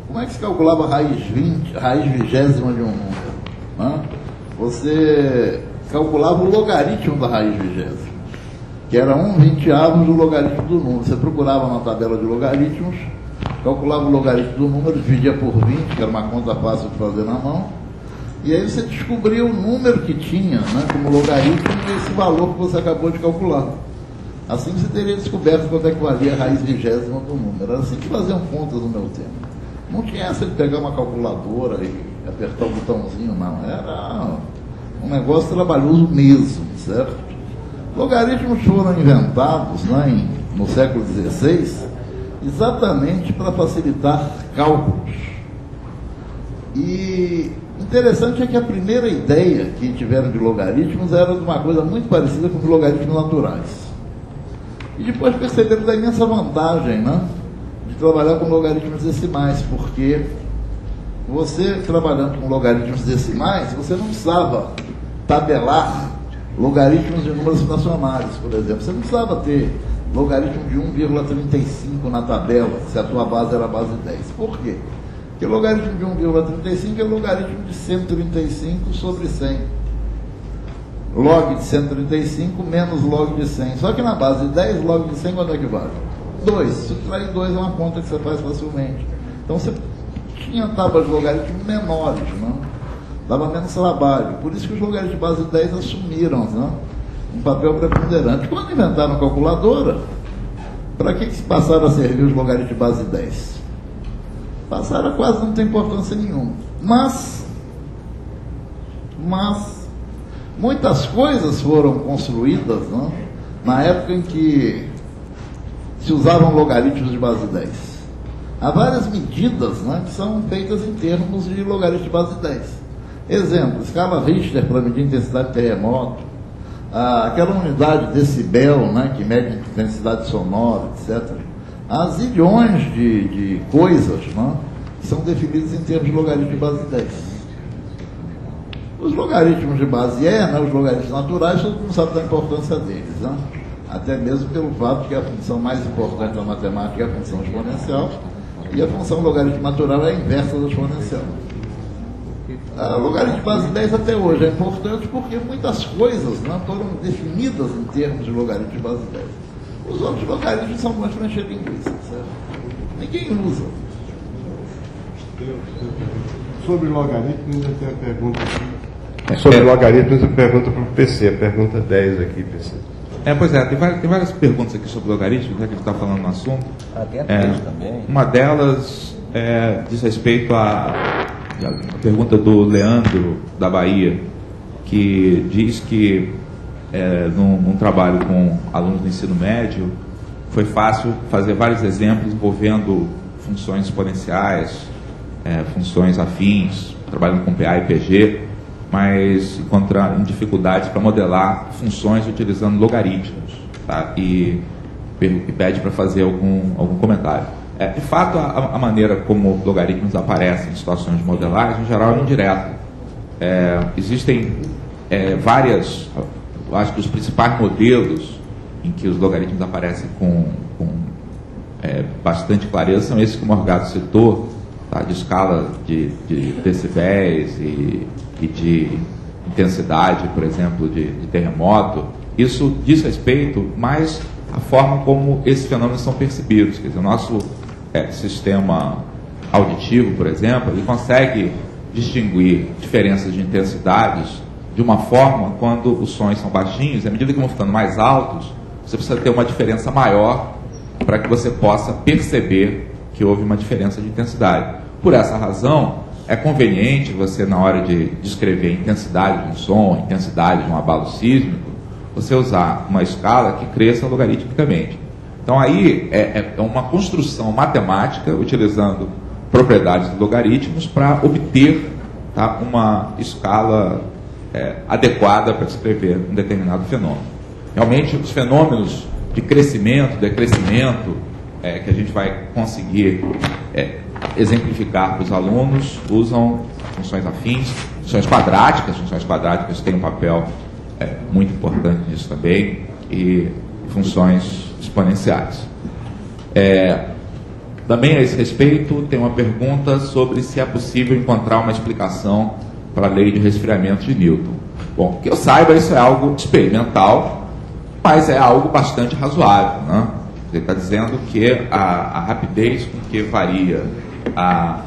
[SPEAKER 2] Como é que se calculava a raiz 20, raiz vigésima de um número, né? Você calculava o logaritmo da raiz vigésima, que era 1/20 do logaritmo do número. Você procurava na tabela de logaritmos, calculava o logaritmo do número, dividia por 20, que era uma conta fácil de fazer na mão, e aí você descobria o número que tinha, né, como logaritmo, e esse valor que você acabou de calcular. Assim você teria descoberto quanto é que valia a raiz vigésima do número. Era assim que faziam contas no meu tempo. Não tinha essa de pegar uma calculadora e apertar o botãozinho, não. Era um negócio trabalhoso mesmo, certo? Logaritmos foram inventados, né, no século XVI, exatamente para facilitar cálculos. E interessante é que a primeira ideia que tiveram de logaritmos era de uma coisa muito parecida com os logaritmos naturais. E depois perceberam da imensa vantagem, né, de trabalhar com logaritmos decimais, porque você, trabalhando com logaritmos decimais, você não precisava tabelar logaritmos de números fracionários, por exemplo. Você não precisava ter logaritmo de 1,35 na tabela, se a tua base era a base 10. Por quê? Porque o logaritmo de 1,35 é o logaritmo de 135 sobre 100. Log de 135 menos log de 100. Só que na base de 10, log de 100 quanto é que vale? 2. Subtrair 2 é uma conta que você faz facilmente. Então você tinha tábuas de logaritmos menores, né? Dava menos trabalho. Por isso que os logaritmos de base 10 assumiram, né, um papel preponderante. Quando inventaram a calculadora, para que se passaram a servir os logaritmos de base 10? Passaram a quase não ter importância nenhuma. Mas muitas coisas foram construídas, né, na época em que se usavam logaritmos de base 10. Há várias medidas, né, que são feitas em termos de logaritmo de base 10. Exemplo, escala Richter para medir a intensidade de terremoto, aquela unidade decibel, né, que mede a intensidade sonora, etc. Há zilhões de coisas, né, que são definidas em termos de logaritmo de base 10. Os logaritmos de base E, né, os logaritmos naturais, todo mundo sabe da importância deles, né? Até mesmo pelo fato que a função mais importante da matemática é a função exponencial, e a função logaritmo natural é a inversa da exponencial. O logaritmo de base 10 até hoje é importante porque muitas coisas, né, foram definidas em termos de logaritmo de base 10. Os outros logaritmos são mais para encher linguiça, certo? Ninguém usa.
[SPEAKER 1] Sobre logaritmos, eu tenho a pergunta aqui. Sobre logaritmos, eu pergunto para o PC, a pergunta 10 aqui, PC.
[SPEAKER 6] Pois é, tem várias perguntas aqui sobre logaritmos, já que a gente está falando no assunto.
[SPEAKER 7] Tem a 3 também. Uma
[SPEAKER 6] delas diz respeito à pergunta do Leandro, da Bahia, que diz que num trabalho com alunos do ensino médio, foi fácil fazer vários exemplos envolvendo funções exponenciais, funções afins, trabalhando com PA e PG, mas encontraram dificuldades para modelar funções utilizando logaritmos, tá? E pede para fazer algum comentário. De fato, a maneira como logaritmos aparecem em situações de modelagem, em geral, é indireta. Existem várias, eu acho que os principais modelos em que os logaritmos aparecem com bastante clareza são esses que o Morgado citou, tá? De escala de decibéis e de intensidade, por exemplo, de terremoto. Isso diz respeito mais à forma como esses fenômenos são percebidos. Quer dizer, o nosso sistema auditivo, por exemplo, ele consegue distinguir diferenças de intensidades de uma forma quando os sons são baixinhos. À medida que vão ficando mais altos, você precisa ter uma diferença maior para que você possa perceber que houve uma diferença de intensidade. Por essa razão, é conveniente você, na hora de descrever a intensidade de um som, a intensidade de um abalo sísmico, você usar uma escala que cresça logaritmicamente. Então aí é uma construção matemática utilizando propriedades de logaritmos para obter, tá, uma escala adequada para descrever um determinado fenômeno. Realmente os fenômenos de crescimento, decrescimento, que a gente vai conseguir exemplificar para os alunos, usam funções afins, funções quadráticas têm um papel muito importante nisso também, e funções exponenciais. Também a esse respeito, tem uma pergunta sobre se é possível encontrar uma explicação para a lei de resfriamento de Newton. Bom, que eu saiba, isso é algo experimental, mas é algo bastante razoável, né? Ele está dizendo que a rapidez com que varia a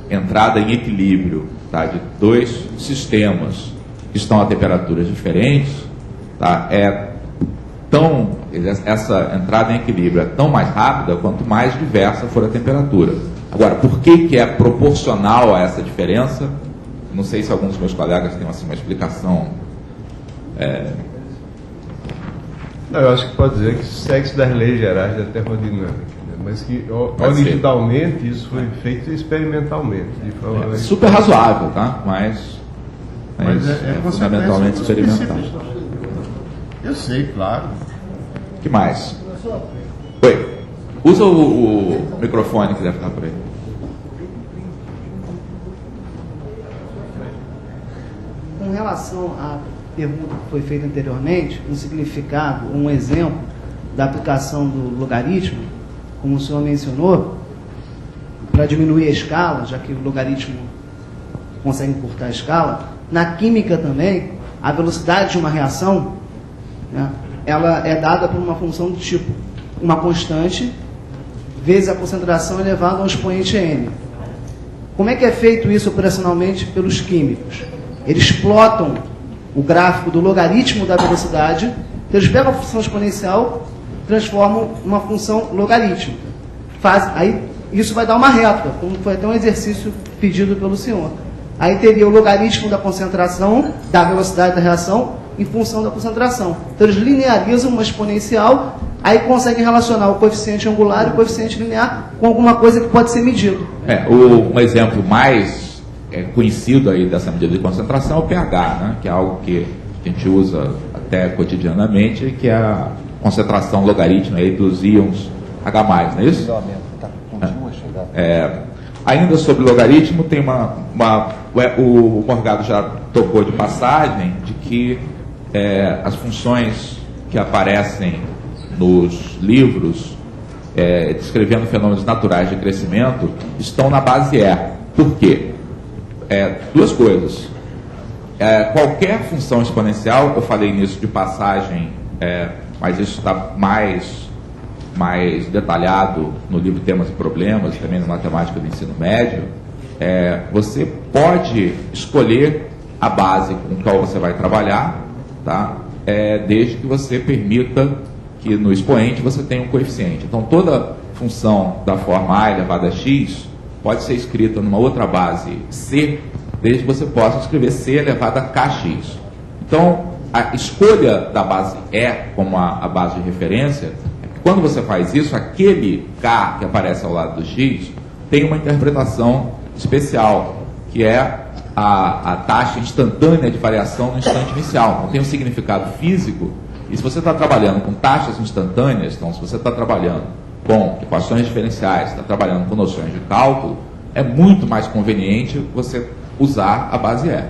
[SPEAKER 6] entrada em equilíbrio, tá, de dois sistemas que estão a temperaturas diferentes, tá, essa entrada em equilíbrio é tão mais rápida quanto mais diversa for a temperatura. Agora, por que é proporcional a essa diferença? Não sei se alguns dos meus colegas têm assim, uma explicação.
[SPEAKER 1] Eu acho que pode dizer que segue das leis gerais da termodinâmica, né? Mas que originalmente isso foi feito experimentalmente. De forma
[SPEAKER 6] super razoável, tá? Mas é fundamentalmente experimental.
[SPEAKER 1] Eu sei, claro.
[SPEAKER 6] O que mais? Oi. Usa o microfone que deve estar por aí.
[SPEAKER 8] Com relação à pergunta que foi feita anteriormente, um significado, um exemplo da aplicação do logaritmo, como o senhor mencionou, para diminuir a escala, já que o logaritmo consegue encurtar a escala, na química também, a velocidade de uma reação, né, ela é dada por uma função do tipo uma constante vezes a concentração elevada ao expoente n. Como é que é feito isso operacionalmente pelos químicos? Eles plotam o gráfico do logaritmo da velocidade, eles pegam a função exponencial, transformam uma função logarítmica. Aí isso vai dar uma reta, como foi até um exercício pedido pelo senhor. Aí teria o logaritmo da concentração, da velocidade da reação, em função da concentração. Então eles linearizam uma exponencial, aí conseguem relacionar o coeficiente angular e o coeficiente linear com alguma coisa que pode ser medido.
[SPEAKER 6] Um exemplo mais conhecido aí dessa medida de concentração é o pH, né? Que é algo que a gente usa até cotidianamente, que é a concentração logarítmica aí dos íons H+, não é isso? Ainda sobre logaritmo, tem o Morgado já tocou de passagem de que as funções que aparecem nos livros descrevendo fenômenos naturais de crescimento estão na base E. Por quê? Duas coisas. Qualquer função exponencial, eu falei nisso de passagem, mas isso está mais detalhado no livro Temas e Problemas, também na matemática do ensino médio. Você pode escolher a base com a qual você vai trabalhar, tá? Desde que você permita que no expoente você tenha um coeficiente. Então, toda função da forma a elevada a x pode ser escrita numa outra base c, desde que você possa escrever c elevado a kx. Então, a escolha da base E como a base de referência, quando você faz isso, aquele k que aparece ao lado do x tem uma interpretação especial, que é a taxa instantânea de variação no instante inicial. Não tem um significado físico. E se você está trabalhando com taxas instantâneas, então se você está trabalhando com equações diferenciais, está trabalhando com noções de cálculo, é muito mais conveniente você usar a base E.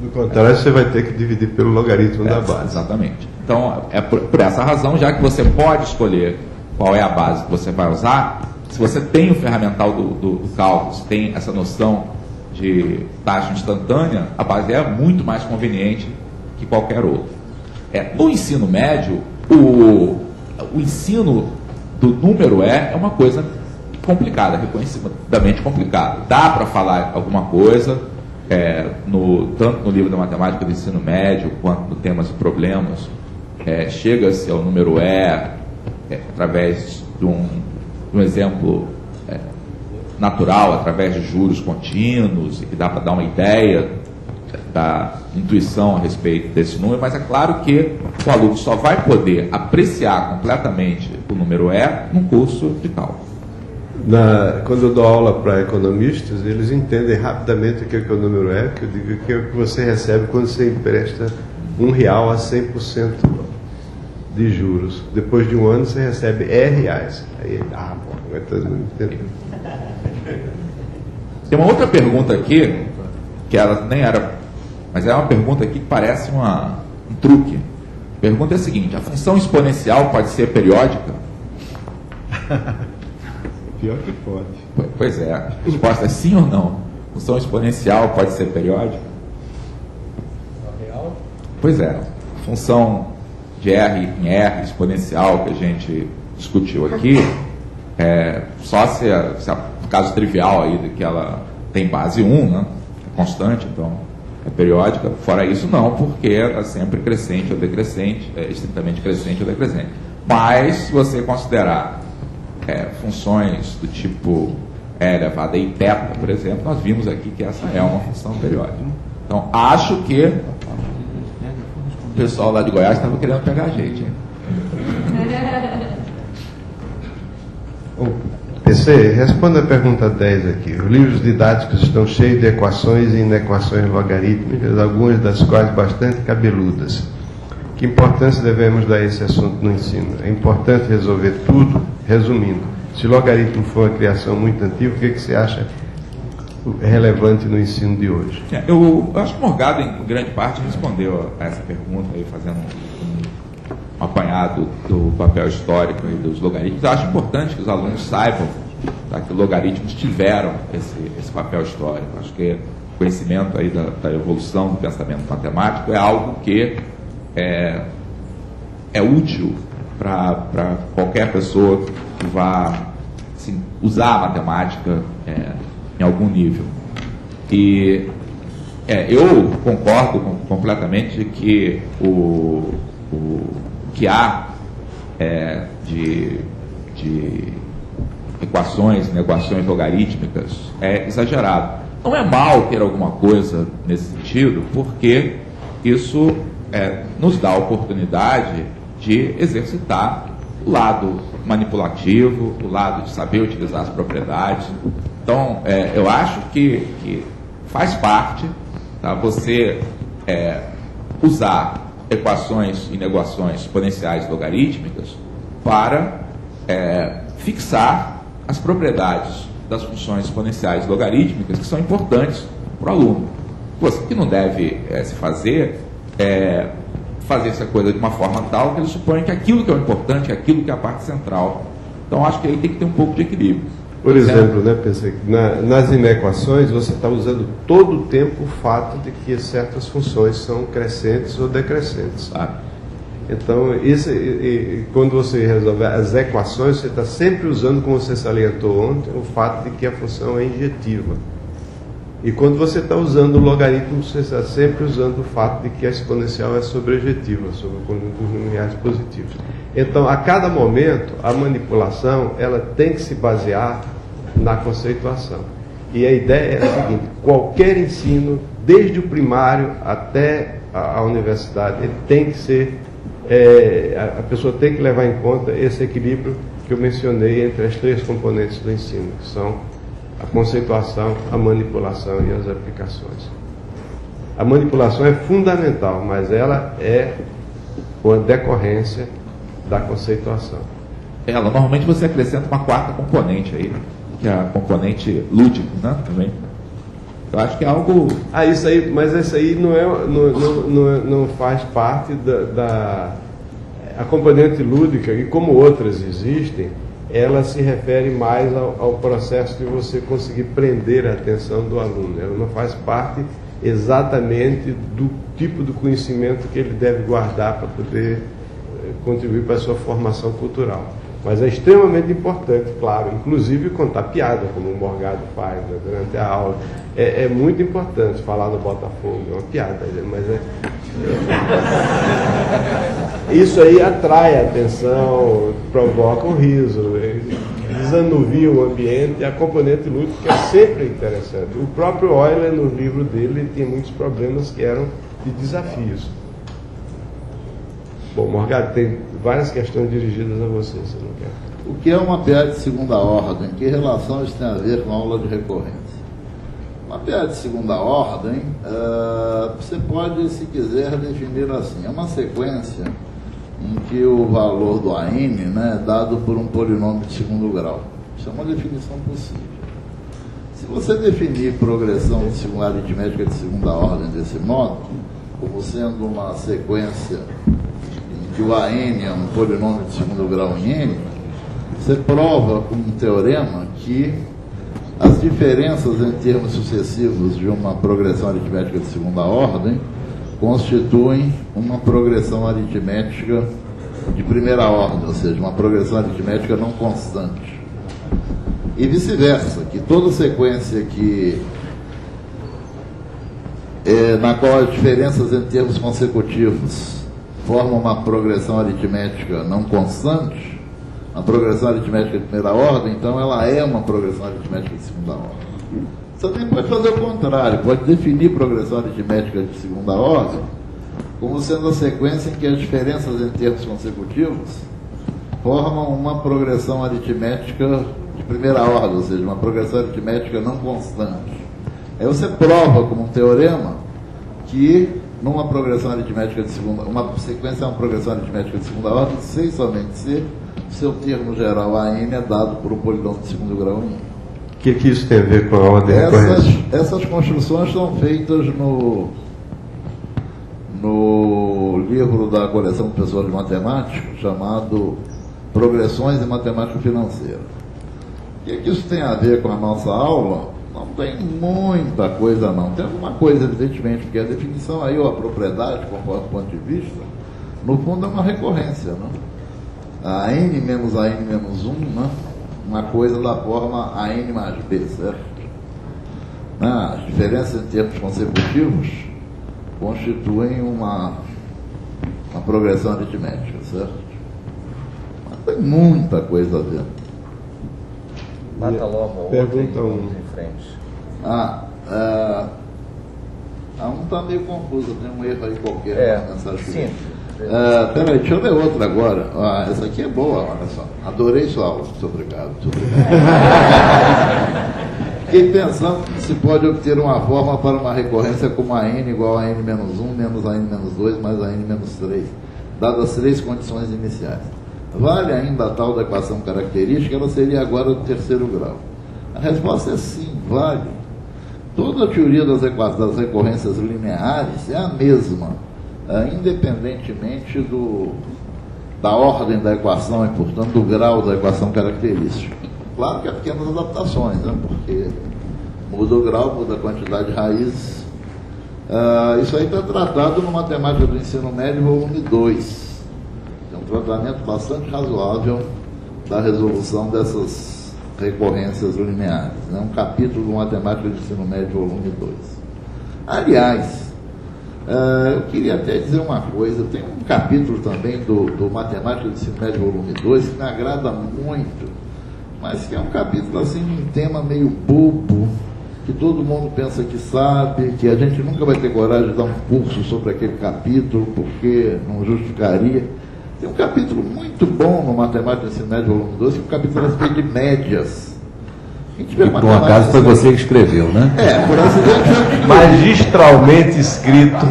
[SPEAKER 1] Do contrário, você vai ter que dividir pelo logaritmo da base.
[SPEAKER 6] Exatamente. Então, por essa razão, já que você pode escolher qual é a base que você vai usar, se você tem o ferramental do cálculo, se tem essa noção de taxa instantânea, a base é muito mais conveniente que qualquer outra. No ensino médio, o ensino do número é uma coisa complicada, reconhecidamente complicada. Dá para falar alguma coisa, tanto no livro da matemática do ensino médio, quanto no Temas e Problemas. Chega-se ao número através de um exemplo natural, através de juros contínuos, e que dá para dar uma ideia da intuição a respeito desse número, mas é claro que o aluno só vai poder apreciar completamente o número E num curso de cálculo.
[SPEAKER 1] Quando eu dou aula para economistas, eles entendem rapidamente o que é o número E, que eu digo que é o que você recebe quando você empresta R$1 a 100% de juros. Depois de um ano você recebe R$. Aí, vai todo mundo entender.
[SPEAKER 6] Tem uma outra pergunta aqui, que ela nem era, mas é uma pergunta aqui que parece um truque. A pergunta é a seguinte: a função exponencial pode ser periódica?
[SPEAKER 1] Pior que pode.
[SPEAKER 6] Pois é, a resposta é sim ou não. A função exponencial pode ser periódica? Pois é, a função de R em R exponencial que a gente discutiu aqui, só se o caso trivial aí de que ela tem base 1, né, é constante, então é periódica. Fora isso, não, porque ela é sempre crescente ou decrescente, estritamente crescente ou decrescente. Mas, se você considerar funções do tipo E elevado a I θ, por exemplo, nós vimos aqui que essa é uma função periódica. Então, acho que o pessoal lá de Goiás estava querendo pegar a gente, hein?
[SPEAKER 1] PC, responda a pergunta 10 aqui. Os livros didáticos estão cheios de equações e inequações logarítmicas, algumas das quais bastante cabeludas. Que importância devemos dar a esse assunto no ensino? É importante resolver tudo? Resumindo, se logaritmo for uma criação muito antiga, o que você acha relevante no ensino de hoje?
[SPEAKER 6] Eu acho que o Morgado, em grande parte, respondeu a essa pergunta, aí, fazendo um apanhado do papel histórico e dos logaritmos. Eu acho importante que os alunos saibam, tá, que logaritmos tiveram esse papel histórico. Acho que o conhecimento aí da evolução do pensamento matemático é algo que é útil para qualquer pessoa que vá, assim, usar a matemática em algum nível. E eu concordo completamente de que o que há de equações, inequações logarítmicas é exagerado. Não é mal ter alguma coisa nesse sentido, porque isso nos dá a oportunidade de exercitar o lado manipulativo, o lado de saber utilizar as propriedades. Então, eu acho que faz parte, tá, você usar equações e inequações exponenciais logarítmicas para fixar as propriedades das funções exponenciais logarítmicas que são importantes para o aluno. O que não deve se fazer fazer essa coisa de uma forma tal que ele suponha que aquilo que é o importante é aquilo que é a parte central. Então, acho que aí tem que ter um pouco de equilíbrio.
[SPEAKER 1] Por exemplo, né, pensei que nas inequações você está usando todo o tempo o fato de que certas funções são crescentes ou decrescentes. Então, quando você resolve as equações, você está sempre usando, como você salientou ontem, o fato de que a função é injetiva. E quando você está usando o logaritmo, você está sempre usando o fato de que a exponencial é sobrejetiva, sobre o conjunto dos numerais positivos. Então, a cada momento, a manipulação ela tem que se basear na conceituação. E a ideia é a seguinte: qualquer ensino, desde o primário até a universidade, ele tem que ser, a pessoa tem que levar em conta esse equilíbrio que eu mencionei entre as três componentes do ensino, que são a conceituação, a manipulação e as aplicações. A manipulação é fundamental, mas ela é uma decorrência da conceituação.
[SPEAKER 6] Normalmente você acrescenta uma quarta componente aí, que é a componente lúdica, né? Também. Eu acho que é algo.
[SPEAKER 1] Isso aí, mas essa aí não faz parte a componente lúdica, e como outras existem, ela se refere mais ao processo de você conseguir prender a atenção do aluno. Ela não faz parte exatamente do tipo de conhecimento que ele deve guardar para poder contribuir para a sua formação cultural. Mas é extremamente importante, claro, inclusive contar piada, como o Morgado faz, né, durante a aula. É muito importante falar do Botafogo, é uma piada, mas isso aí atrai a atenção, provoca um riso, desanuvia o ambiente, e a componente lúdica é sempre interessante. O próprio Euler, no livro dele, tinha muitos problemas que eram de desafios. Bom, Morgado, tem várias questões dirigidas a você, se não quer.
[SPEAKER 2] O que é uma piada de segunda ordem? Que relação isso tem a ver com a aula de recorrência? Uma piada de segunda ordem, você pode, se quiser, definir assim: é uma sequência em que o valor do AN, né, é dado por um polinômio de segundo grau. Isso é uma definição possível. Se você definir progressão de aritmética de segunda ordem desse modo, como sendo uma sequência em que o AN é um polinômio de segundo grau em N, você prova com um teorema que as diferenças em termos sucessivos de uma progressão aritmética de segunda ordem constituem uma progressão aritmética de primeira ordem, ou seja, uma progressão aritmética não constante. E vice-versa, que toda sequência na qual as diferenças em termos consecutivos formam uma progressão aritmética não constante, uma progressão aritmética de primeira ordem, então ela é uma progressão aritmética de segunda ordem. Você também pode fazer o contrário, pode definir progressão aritmética de segunda ordem como sendo a sequência em que as diferenças em termos consecutivos formam uma progressão aritmética de primeira ordem, ou seja, uma progressão aritmética não constante. Aí você prova como um teorema que numa progressão aritmética de segunda, uma sequência é uma progressão aritmética de segunda ordem, sem somente ser seu termo geral AN é dado por um polinômio de segundo grau em N.
[SPEAKER 1] O que isso tem a ver com a ordem recorrente?
[SPEAKER 2] Essas construções são feitas no livro da coleção do professor de matemática, chamado Progressões em Matemática Financeira. O que isso tem a ver com a nossa aula? Não tem muita coisa não. Tem alguma coisa, evidentemente, porque a definição aí, ou a propriedade, conforme o ponto de vista, no fundo é uma recorrência, né? A n menos a n menos 1, né? Uma coisa da forma a n mais b, certo? As diferenças em termos consecutivos constituem uma progressão aritmética, certo? Mas tem muita coisa a ver.
[SPEAKER 7] Mata logo
[SPEAKER 1] Pergunta
[SPEAKER 7] outra,
[SPEAKER 1] um.
[SPEAKER 7] em frente.
[SPEAKER 2] A um está meio confusa, tem um erro aí qualquer na mensagem.
[SPEAKER 7] Sim.
[SPEAKER 2] Peraí, deixa eu ler outra agora. Essa aqui é boa, olha só. Adorei sua aula. Muito obrigado. Muito obrigado. Fiquei pensando que se pode obter uma forma para uma recorrência como a n igual a n menos 1 menos a n menos 2 mais a n menos 3, dadas as três condições iniciais. Vale ainda a tal da equação característica? Ela seria agora do terceiro grau. A resposta é sim, vale. Toda a teoria das recorrências lineares é a mesma, independentemente da ordem da equação e, portanto, do grau da equação característica. Claro que há pequenas adaptações, né? Porque muda o grau, muda a quantidade de raízes. Isso aí está tratado no Matemática do Ensino Médio, volume 2. É um tratamento bastante razoável da resolução dessas recorrências lineares. É um capítulo do Matemática do Ensino Médio, volume 2. Aliás, eu queria até dizer uma coisa. Tem um capítulo também do Matemática do Ensino Médio, volume 2, que me agrada muito, mas que é um capítulo assim de um tema meio bobo, que todo mundo pensa que sabe, que a gente nunca vai ter coragem de dar um curso sobre aquele capítulo, porque não justificaria. Tem um capítulo muito bom no Matemática do Ensino Médio, volume 2, que é um capítulo a respeito de médias.
[SPEAKER 7] E por um acaso foi você que escreveu, né?
[SPEAKER 2] Por acidente.
[SPEAKER 1] Magistralmente escrito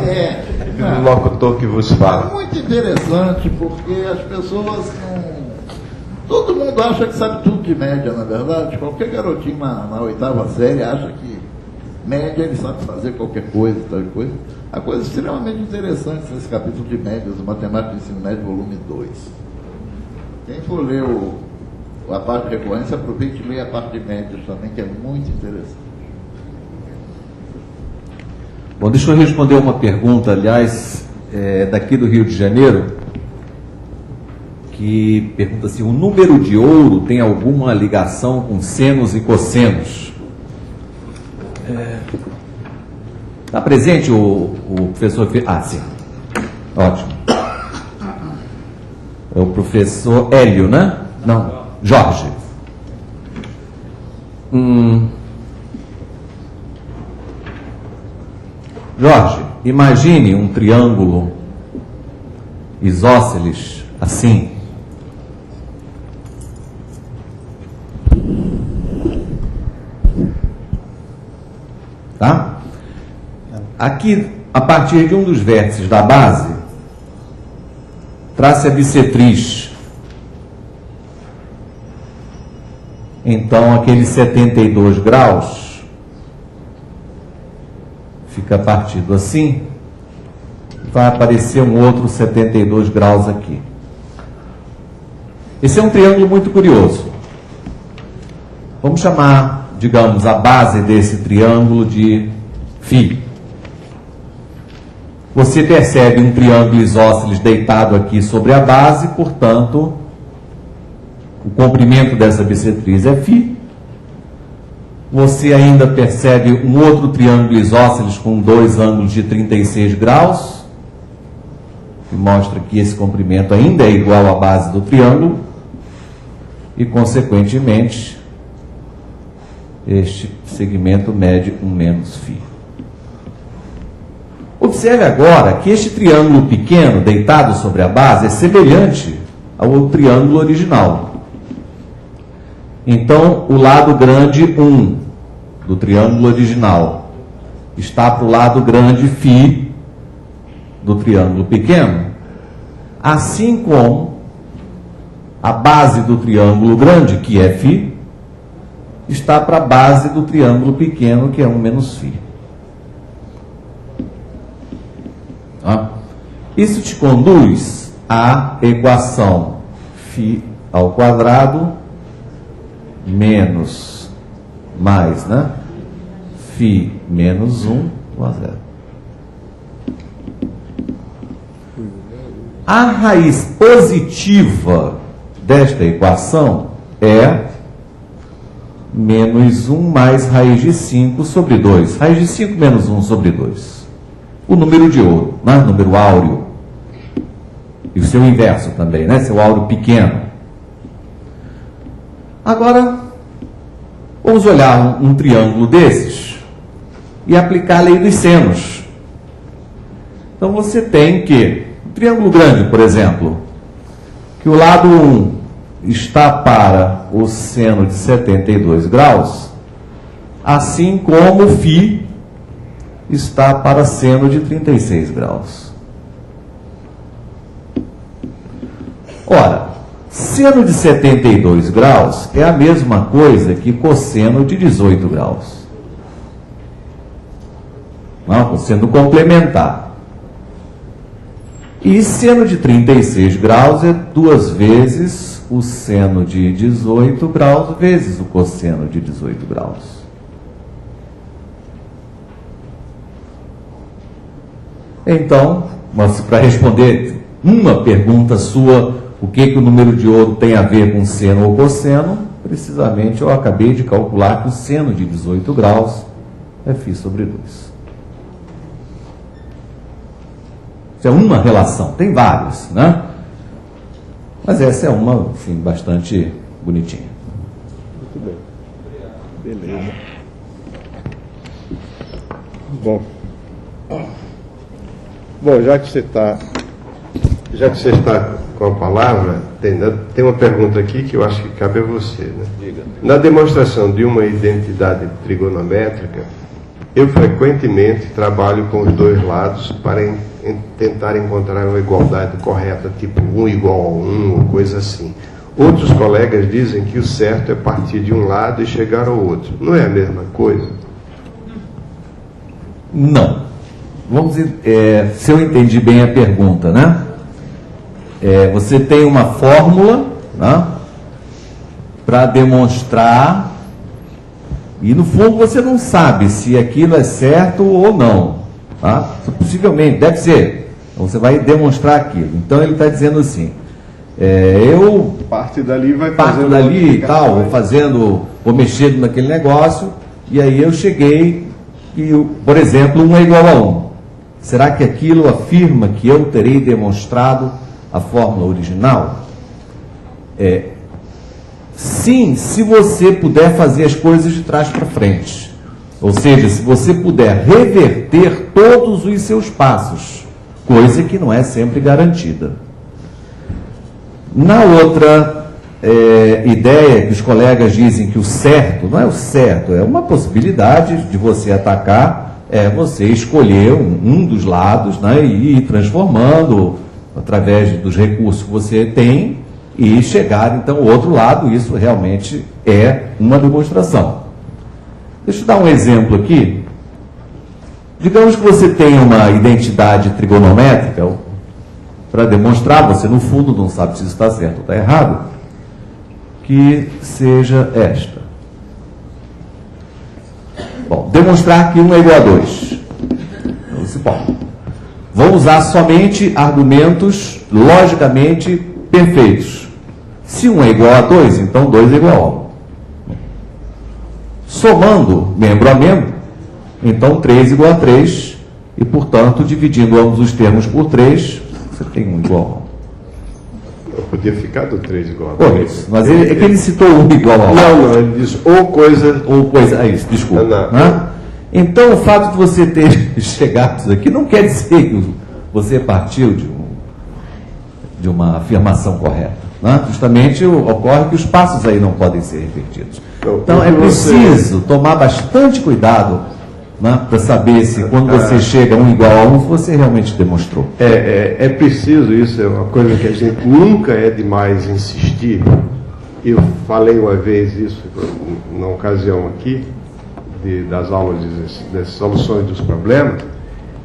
[SPEAKER 1] pelo locutor que vos fala.
[SPEAKER 2] É muito interessante, porque as pessoas não... Todo mundo acha que sabe tudo de média, na verdade. Qualquer garotinho na oitava série acha que média ele sabe fazer qualquer coisa, tal coisa. Há coisas extremamente interessantes nesse capítulo de médias do Matemática do Ensino Médio, volume 2. Quem for ler a parte de recorrência, aproveite e leia a parte de médias também, que é muito interessante.
[SPEAKER 7] Bom, deixa eu responder uma pergunta, aliás, daqui do Rio de Janeiro, que pergunta assim: o número de ouro tem alguma ligação com senos e cossenos? Está presente o professor... sim. Ótimo. É o professor Hélio, né? Não, Jorge. Jorge, imagine um triângulo isósceles assim. Tá? Aqui, a partir de um dos vértices da base, trace a bissetriz. Então, aqueles 72 graus fica partido assim, vai aparecer um outro 72 graus aqui. Esse é um triângulo muito curioso. Vamos chamar, digamos, a base desse triângulo de φ. Você percebe um triângulo isósceles deitado aqui sobre a base, portanto, o comprimento dessa bissetriz é φ. Você ainda percebe um outro triângulo isósceles com dois ângulos de 36 graus, que mostra que esse comprimento ainda é igual à base do triângulo, e, consequentemente, este segmento mede um menos φ. Observe agora que este triângulo pequeno deitado sobre a base é semelhante ao triângulo original. Então, o lado grande 1 do triângulo original está para o lado grande φ do triângulo pequeno, assim como a base do triângulo grande, que é φ, está para a base do triângulo pequeno, que é 1 menos φ. Isso te conduz à equação φ ao quadrado menos mais, né? φ menos 1 igual a 0. A raiz positiva desta equação é menos 1 mais raiz de 5 sobre 2. Raiz de 5 menos 1 sobre 2. O número de ouro, né? O número áureo. E o seu inverso também, né? Seu áureo pequeno. Agora, vamos olhar um triângulo desses e aplicar a lei dos senos. Então você tem que, um triângulo grande, por exemplo, que o lado 1 está para o seno de 72 graus, assim como o φ está para seno de 36 graus. Ora, seno de 72 graus é a mesma coisa que cosseno de 18 graus. Não, cosseno complementar. E seno de 36 graus é 2 vezes o seno de 18 graus vezes o cosseno de 18 graus. Então, mas para responder uma pergunta sua, o que o número de ouro tem a ver com seno ou cosseno, precisamente eu acabei de calcular que o seno de 18 graus é φ sobre 2. Isso é uma relação, tem várias, né? Mas essa é uma, enfim, bastante bonitinha.
[SPEAKER 1] Muito bem. Beleza. Bom, já que você está com a palavra, tem uma pergunta aqui que eu acho que cabe a você, né?
[SPEAKER 7] Diga.
[SPEAKER 1] Na demonstração de uma identidade trigonométrica, eu frequentemente trabalho com os dois lados para tentar encontrar uma igualdade correta, tipo 1 igual a 1, ou coisa assim. Outros colegas dizem que o certo é partir de um lado e chegar ao outro. Não é a mesma coisa?
[SPEAKER 7] Não. Vamos dizer, se eu entendi bem a pergunta, né? Você tem uma fórmula, né, para demonstrar, e no fundo você não sabe se aquilo é certo ou não. Tá? Possivelmente, deve ser. Então você vai demonstrar aquilo. Então ele está dizendo assim, eu
[SPEAKER 1] Parte dali vai
[SPEAKER 7] parto
[SPEAKER 1] fazendo
[SPEAKER 7] dali e tal,
[SPEAKER 1] modificações.
[SPEAKER 7] vou mexendo naquele negócio, e aí eu cheguei, e, por exemplo, 1 é igual a 1. Será que aquilo afirma que eu terei demonstrado a fórmula original? Sim, se você puder fazer as coisas de trás para frente. Ou seja, se você puder reverter todos os seus passos, coisa que não é sempre garantida. Na outra ideia que os colegas dizem que o certo, não é o certo, é uma possibilidade de você atacar, você escolher um dos lados, né, e ir transformando através dos recursos que você tem e chegar então ao outro lado. Isso realmente é uma demonstração. Deixa eu dar um exemplo aqui. Digamos que você tem uma identidade trigonométrica, para demonstrar, você no fundo não sabe se está certo ou está errado, que seja esta. Bom, demonstrar que 1 é igual a 2. Bom, vou usar somente argumentos logicamente perfeitos. Se 1 é igual a 2, então 2 é igual a 1. Somando membro a membro, então 3 igual a 3, e portanto, dividindo ambos os termos por 3, você tem 1 igual a 1.
[SPEAKER 1] Eu podia ficar do 3 igual a 3.
[SPEAKER 7] Pois, mas é que ele citou 1 igual a 1.
[SPEAKER 1] Não, ele diz ou coisa...
[SPEAKER 7] É isso, desculpa.
[SPEAKER 1] Não.
[SPEAKER 7] Então, o fato de você ter chegado aqui não quer dizer que você partiu de uma afirmação correta. Né? Justamente ocorre que os passos aí não podem ser repetidos. Então, é preciso tomar bastante cuidado, né, para saber se quando você chega a 1 igual a 1, você realmente demonstrou.
[SPEAKER 1] É preciso, isso é uma coisa que a gente nunca é demais insistir. Eu falei uma vez isso na ocasião aqui, das aulas das soluções dos problemas,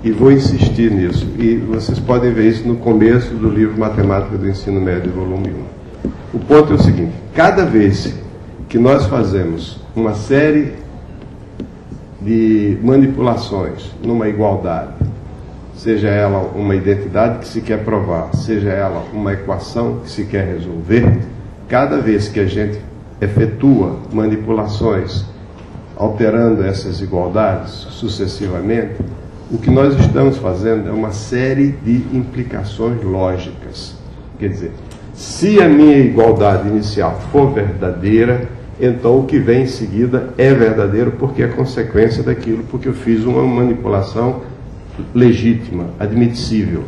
[SPEAKER 1] e vou insistir nisso. E vocês podem ver isso no começo do livro Matemática do Ensino Médio, volume 1. O ponto é o seguinte: cada vez que nós fazemos uma série de manipulações numa igualdade, seja ela uma identidade que se quer provar, seja ela uma equação que se quer resolver, cada vez que a gente efetua manipulações alterando essas igualdades sucessivamente, o que nós estamos fazendo é uma série de implicações lógicas. Quer dizer, se a minha igualdade inicial for verdadeira, então o que vem em seguida é verdadeiro porque é consequência daquilo, porque eu fiz uma manipulação legítima, admissível.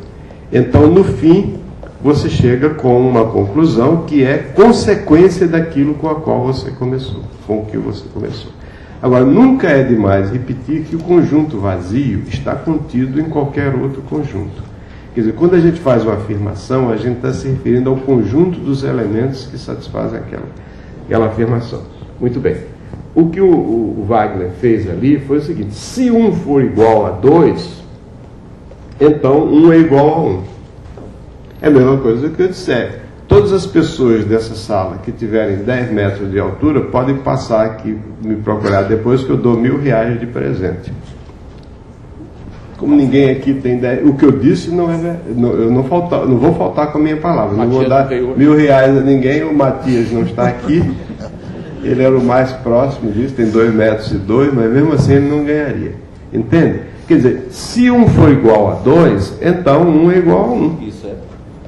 [SPEAKER 1] Então, no fim, você chega com uma conclusão que é consequência daquilo com a qual você começou, com o que você começou. Agora, nunca é demais repetir que o conjunto vazio está contido em qualquer outro conjunto. Quer dizer, quando a gente faz uma afirmação, a gente está se referindo ao conjunto dos elementos que satisfazem aquela afirmação. Muito bem. O que o Wagner fez ali foi o seguinte: se 1 for igual a 2, então 1 é igual a 1. É a mesma coisa que eu disser. Todas as pessoas dessa sala que tiverem 10 metros de altura podem passar aqui, me procurar depois, que eu dou R$1.000 de presente. Como ninguém aqui tem 10, o que eu disse não é, eu não vou faltar com a minha palavra. Não vou dar R$1.000 a ninguém. O Matias não está aqui, ele era o mais próximo disso, tem 2,2 metros, mas mesmo assim ele não ganharia. Entende? Quer dizer, se 1 for igual a 2, então 1 é igual a 1.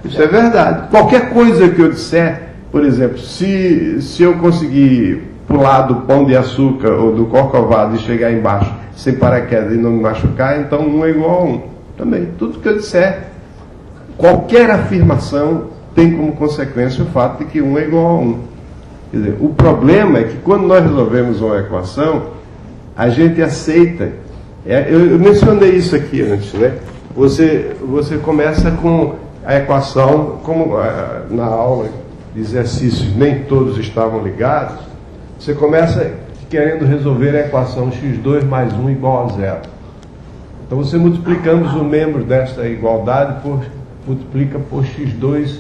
[SPEAKER 1] Isso é verdade. Qualquer coisa que eu disser, por exemplo, se eu conseguir pular do pão de açúcar ou do corcovado e chegar embaixo sem paraquedas e não me machucar, então 1 é igual a 1. Também, tudo que eu disser, qualquer afirmação tem como consequência o fato de que 1 é igual a 1. Quer dizer, o problema é que quando nós resolvemos uma equação, a gente aceita. Eu mencionei isso aqui antes, né? Você começa com a equação, como na aula de exercícios nem todos estavam ligados, você começa querendo resolver a equação x2 mais 1 igual a 0. Então você, multiplicando os membros desta igualdade, multiplica por x2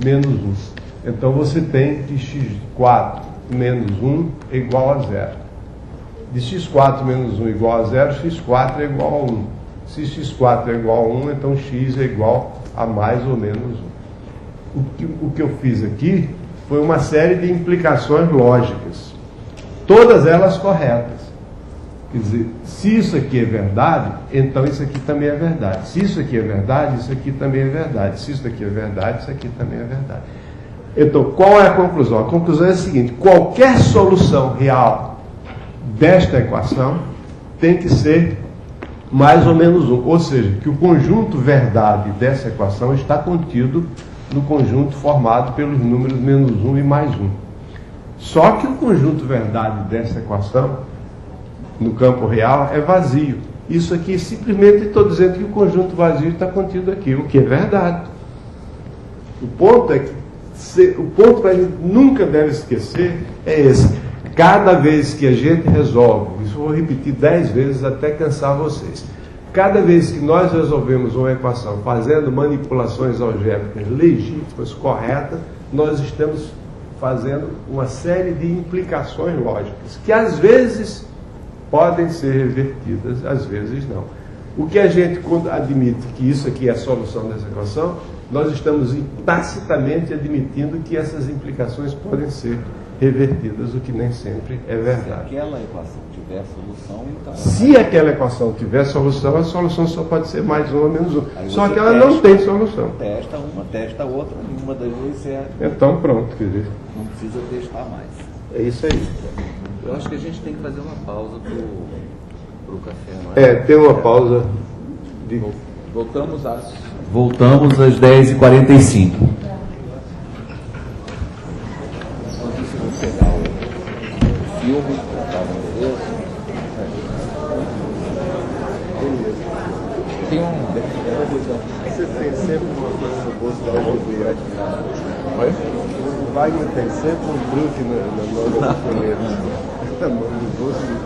[SPEAKER 1] menos 1. Então você tem que x4 menos 1 é igual a 0. De x4 menos 1 igual a 0, x4 é igual a 1. Se x4 é igual a 1, então x é igual a mais ou menos 1. O que eu fiz aqui foi uma série de implicações lógicas, todas elas corretas. Quer dizer, se isso aqui é verdade, então isso aqui também é verdade. Se isso aqui é verdade, isso aqui também é verdade. Se isso aqui é verdade, isso aqui também é verdade. Então, qual é a conclusão? A conclusão é a seguinte: qualquer solução real desta equação tem que ser mais ou menos 1. Ou seja, que o conjunto verdade dessa equação está contido no conjunto formado pelos números menos 1 e mais 1. Só que o conjunto verdade dessa equação, no campo real, é vazio. Isso aqui, simplesmente estou dizendo que o conjunto vazio está contido aqui, o que é verdade. O ponto é que, o ponto que a gente nunca deve esquecer é esse: cada vez que a gente resolve, isso vou repetir 10 vezes até cansar vocês. Cada vez que nós resolvemos uma equação fazendo manipulações algébricas legítimas, corretas, nós estamos fazendo uma série de implicações lógicas, que às vezes podem ser revertidas, às vezes não. O que a gente, quando admite que isso aqui é a solução dessa equação, nós estamos tacitamente admitindo que essas implicações podem ser revertidas, o que nem sempre é verdade.
[SPEAKER 3] Se aquela equação tiver solução, então...
[SPEAKER 1] Se aquela equação tiver solução, a solução só pode ser mais uma ou menos uma.
[SPEAKER 3] Aí
[SPEAKER 1] Só
[SPEAKER 3] você
[SPEAKER 1] que ela não tem solução.
[SPEAKER 3] Testa uma, testa outra, nenhuma das duas é...
[SPEAKER 1] Então pronto, quer dizer.
[SPEAKER 3] Não precisa testar mais.
[SPEAKER 1] É isso aí.
[SPEAKER 7] Eu acho que a gente tem que fazer uma pausa pro café, não é?
[SPEAKER 1] É, tem uma pausa de...
[SPEAKER 7] Voltamos às 10h45.
[SPEAKER 1] Você tem sempre uma coisa no bolso da algebraica. O Wagner tem sempre um truque na mão do primeiro. No bolso do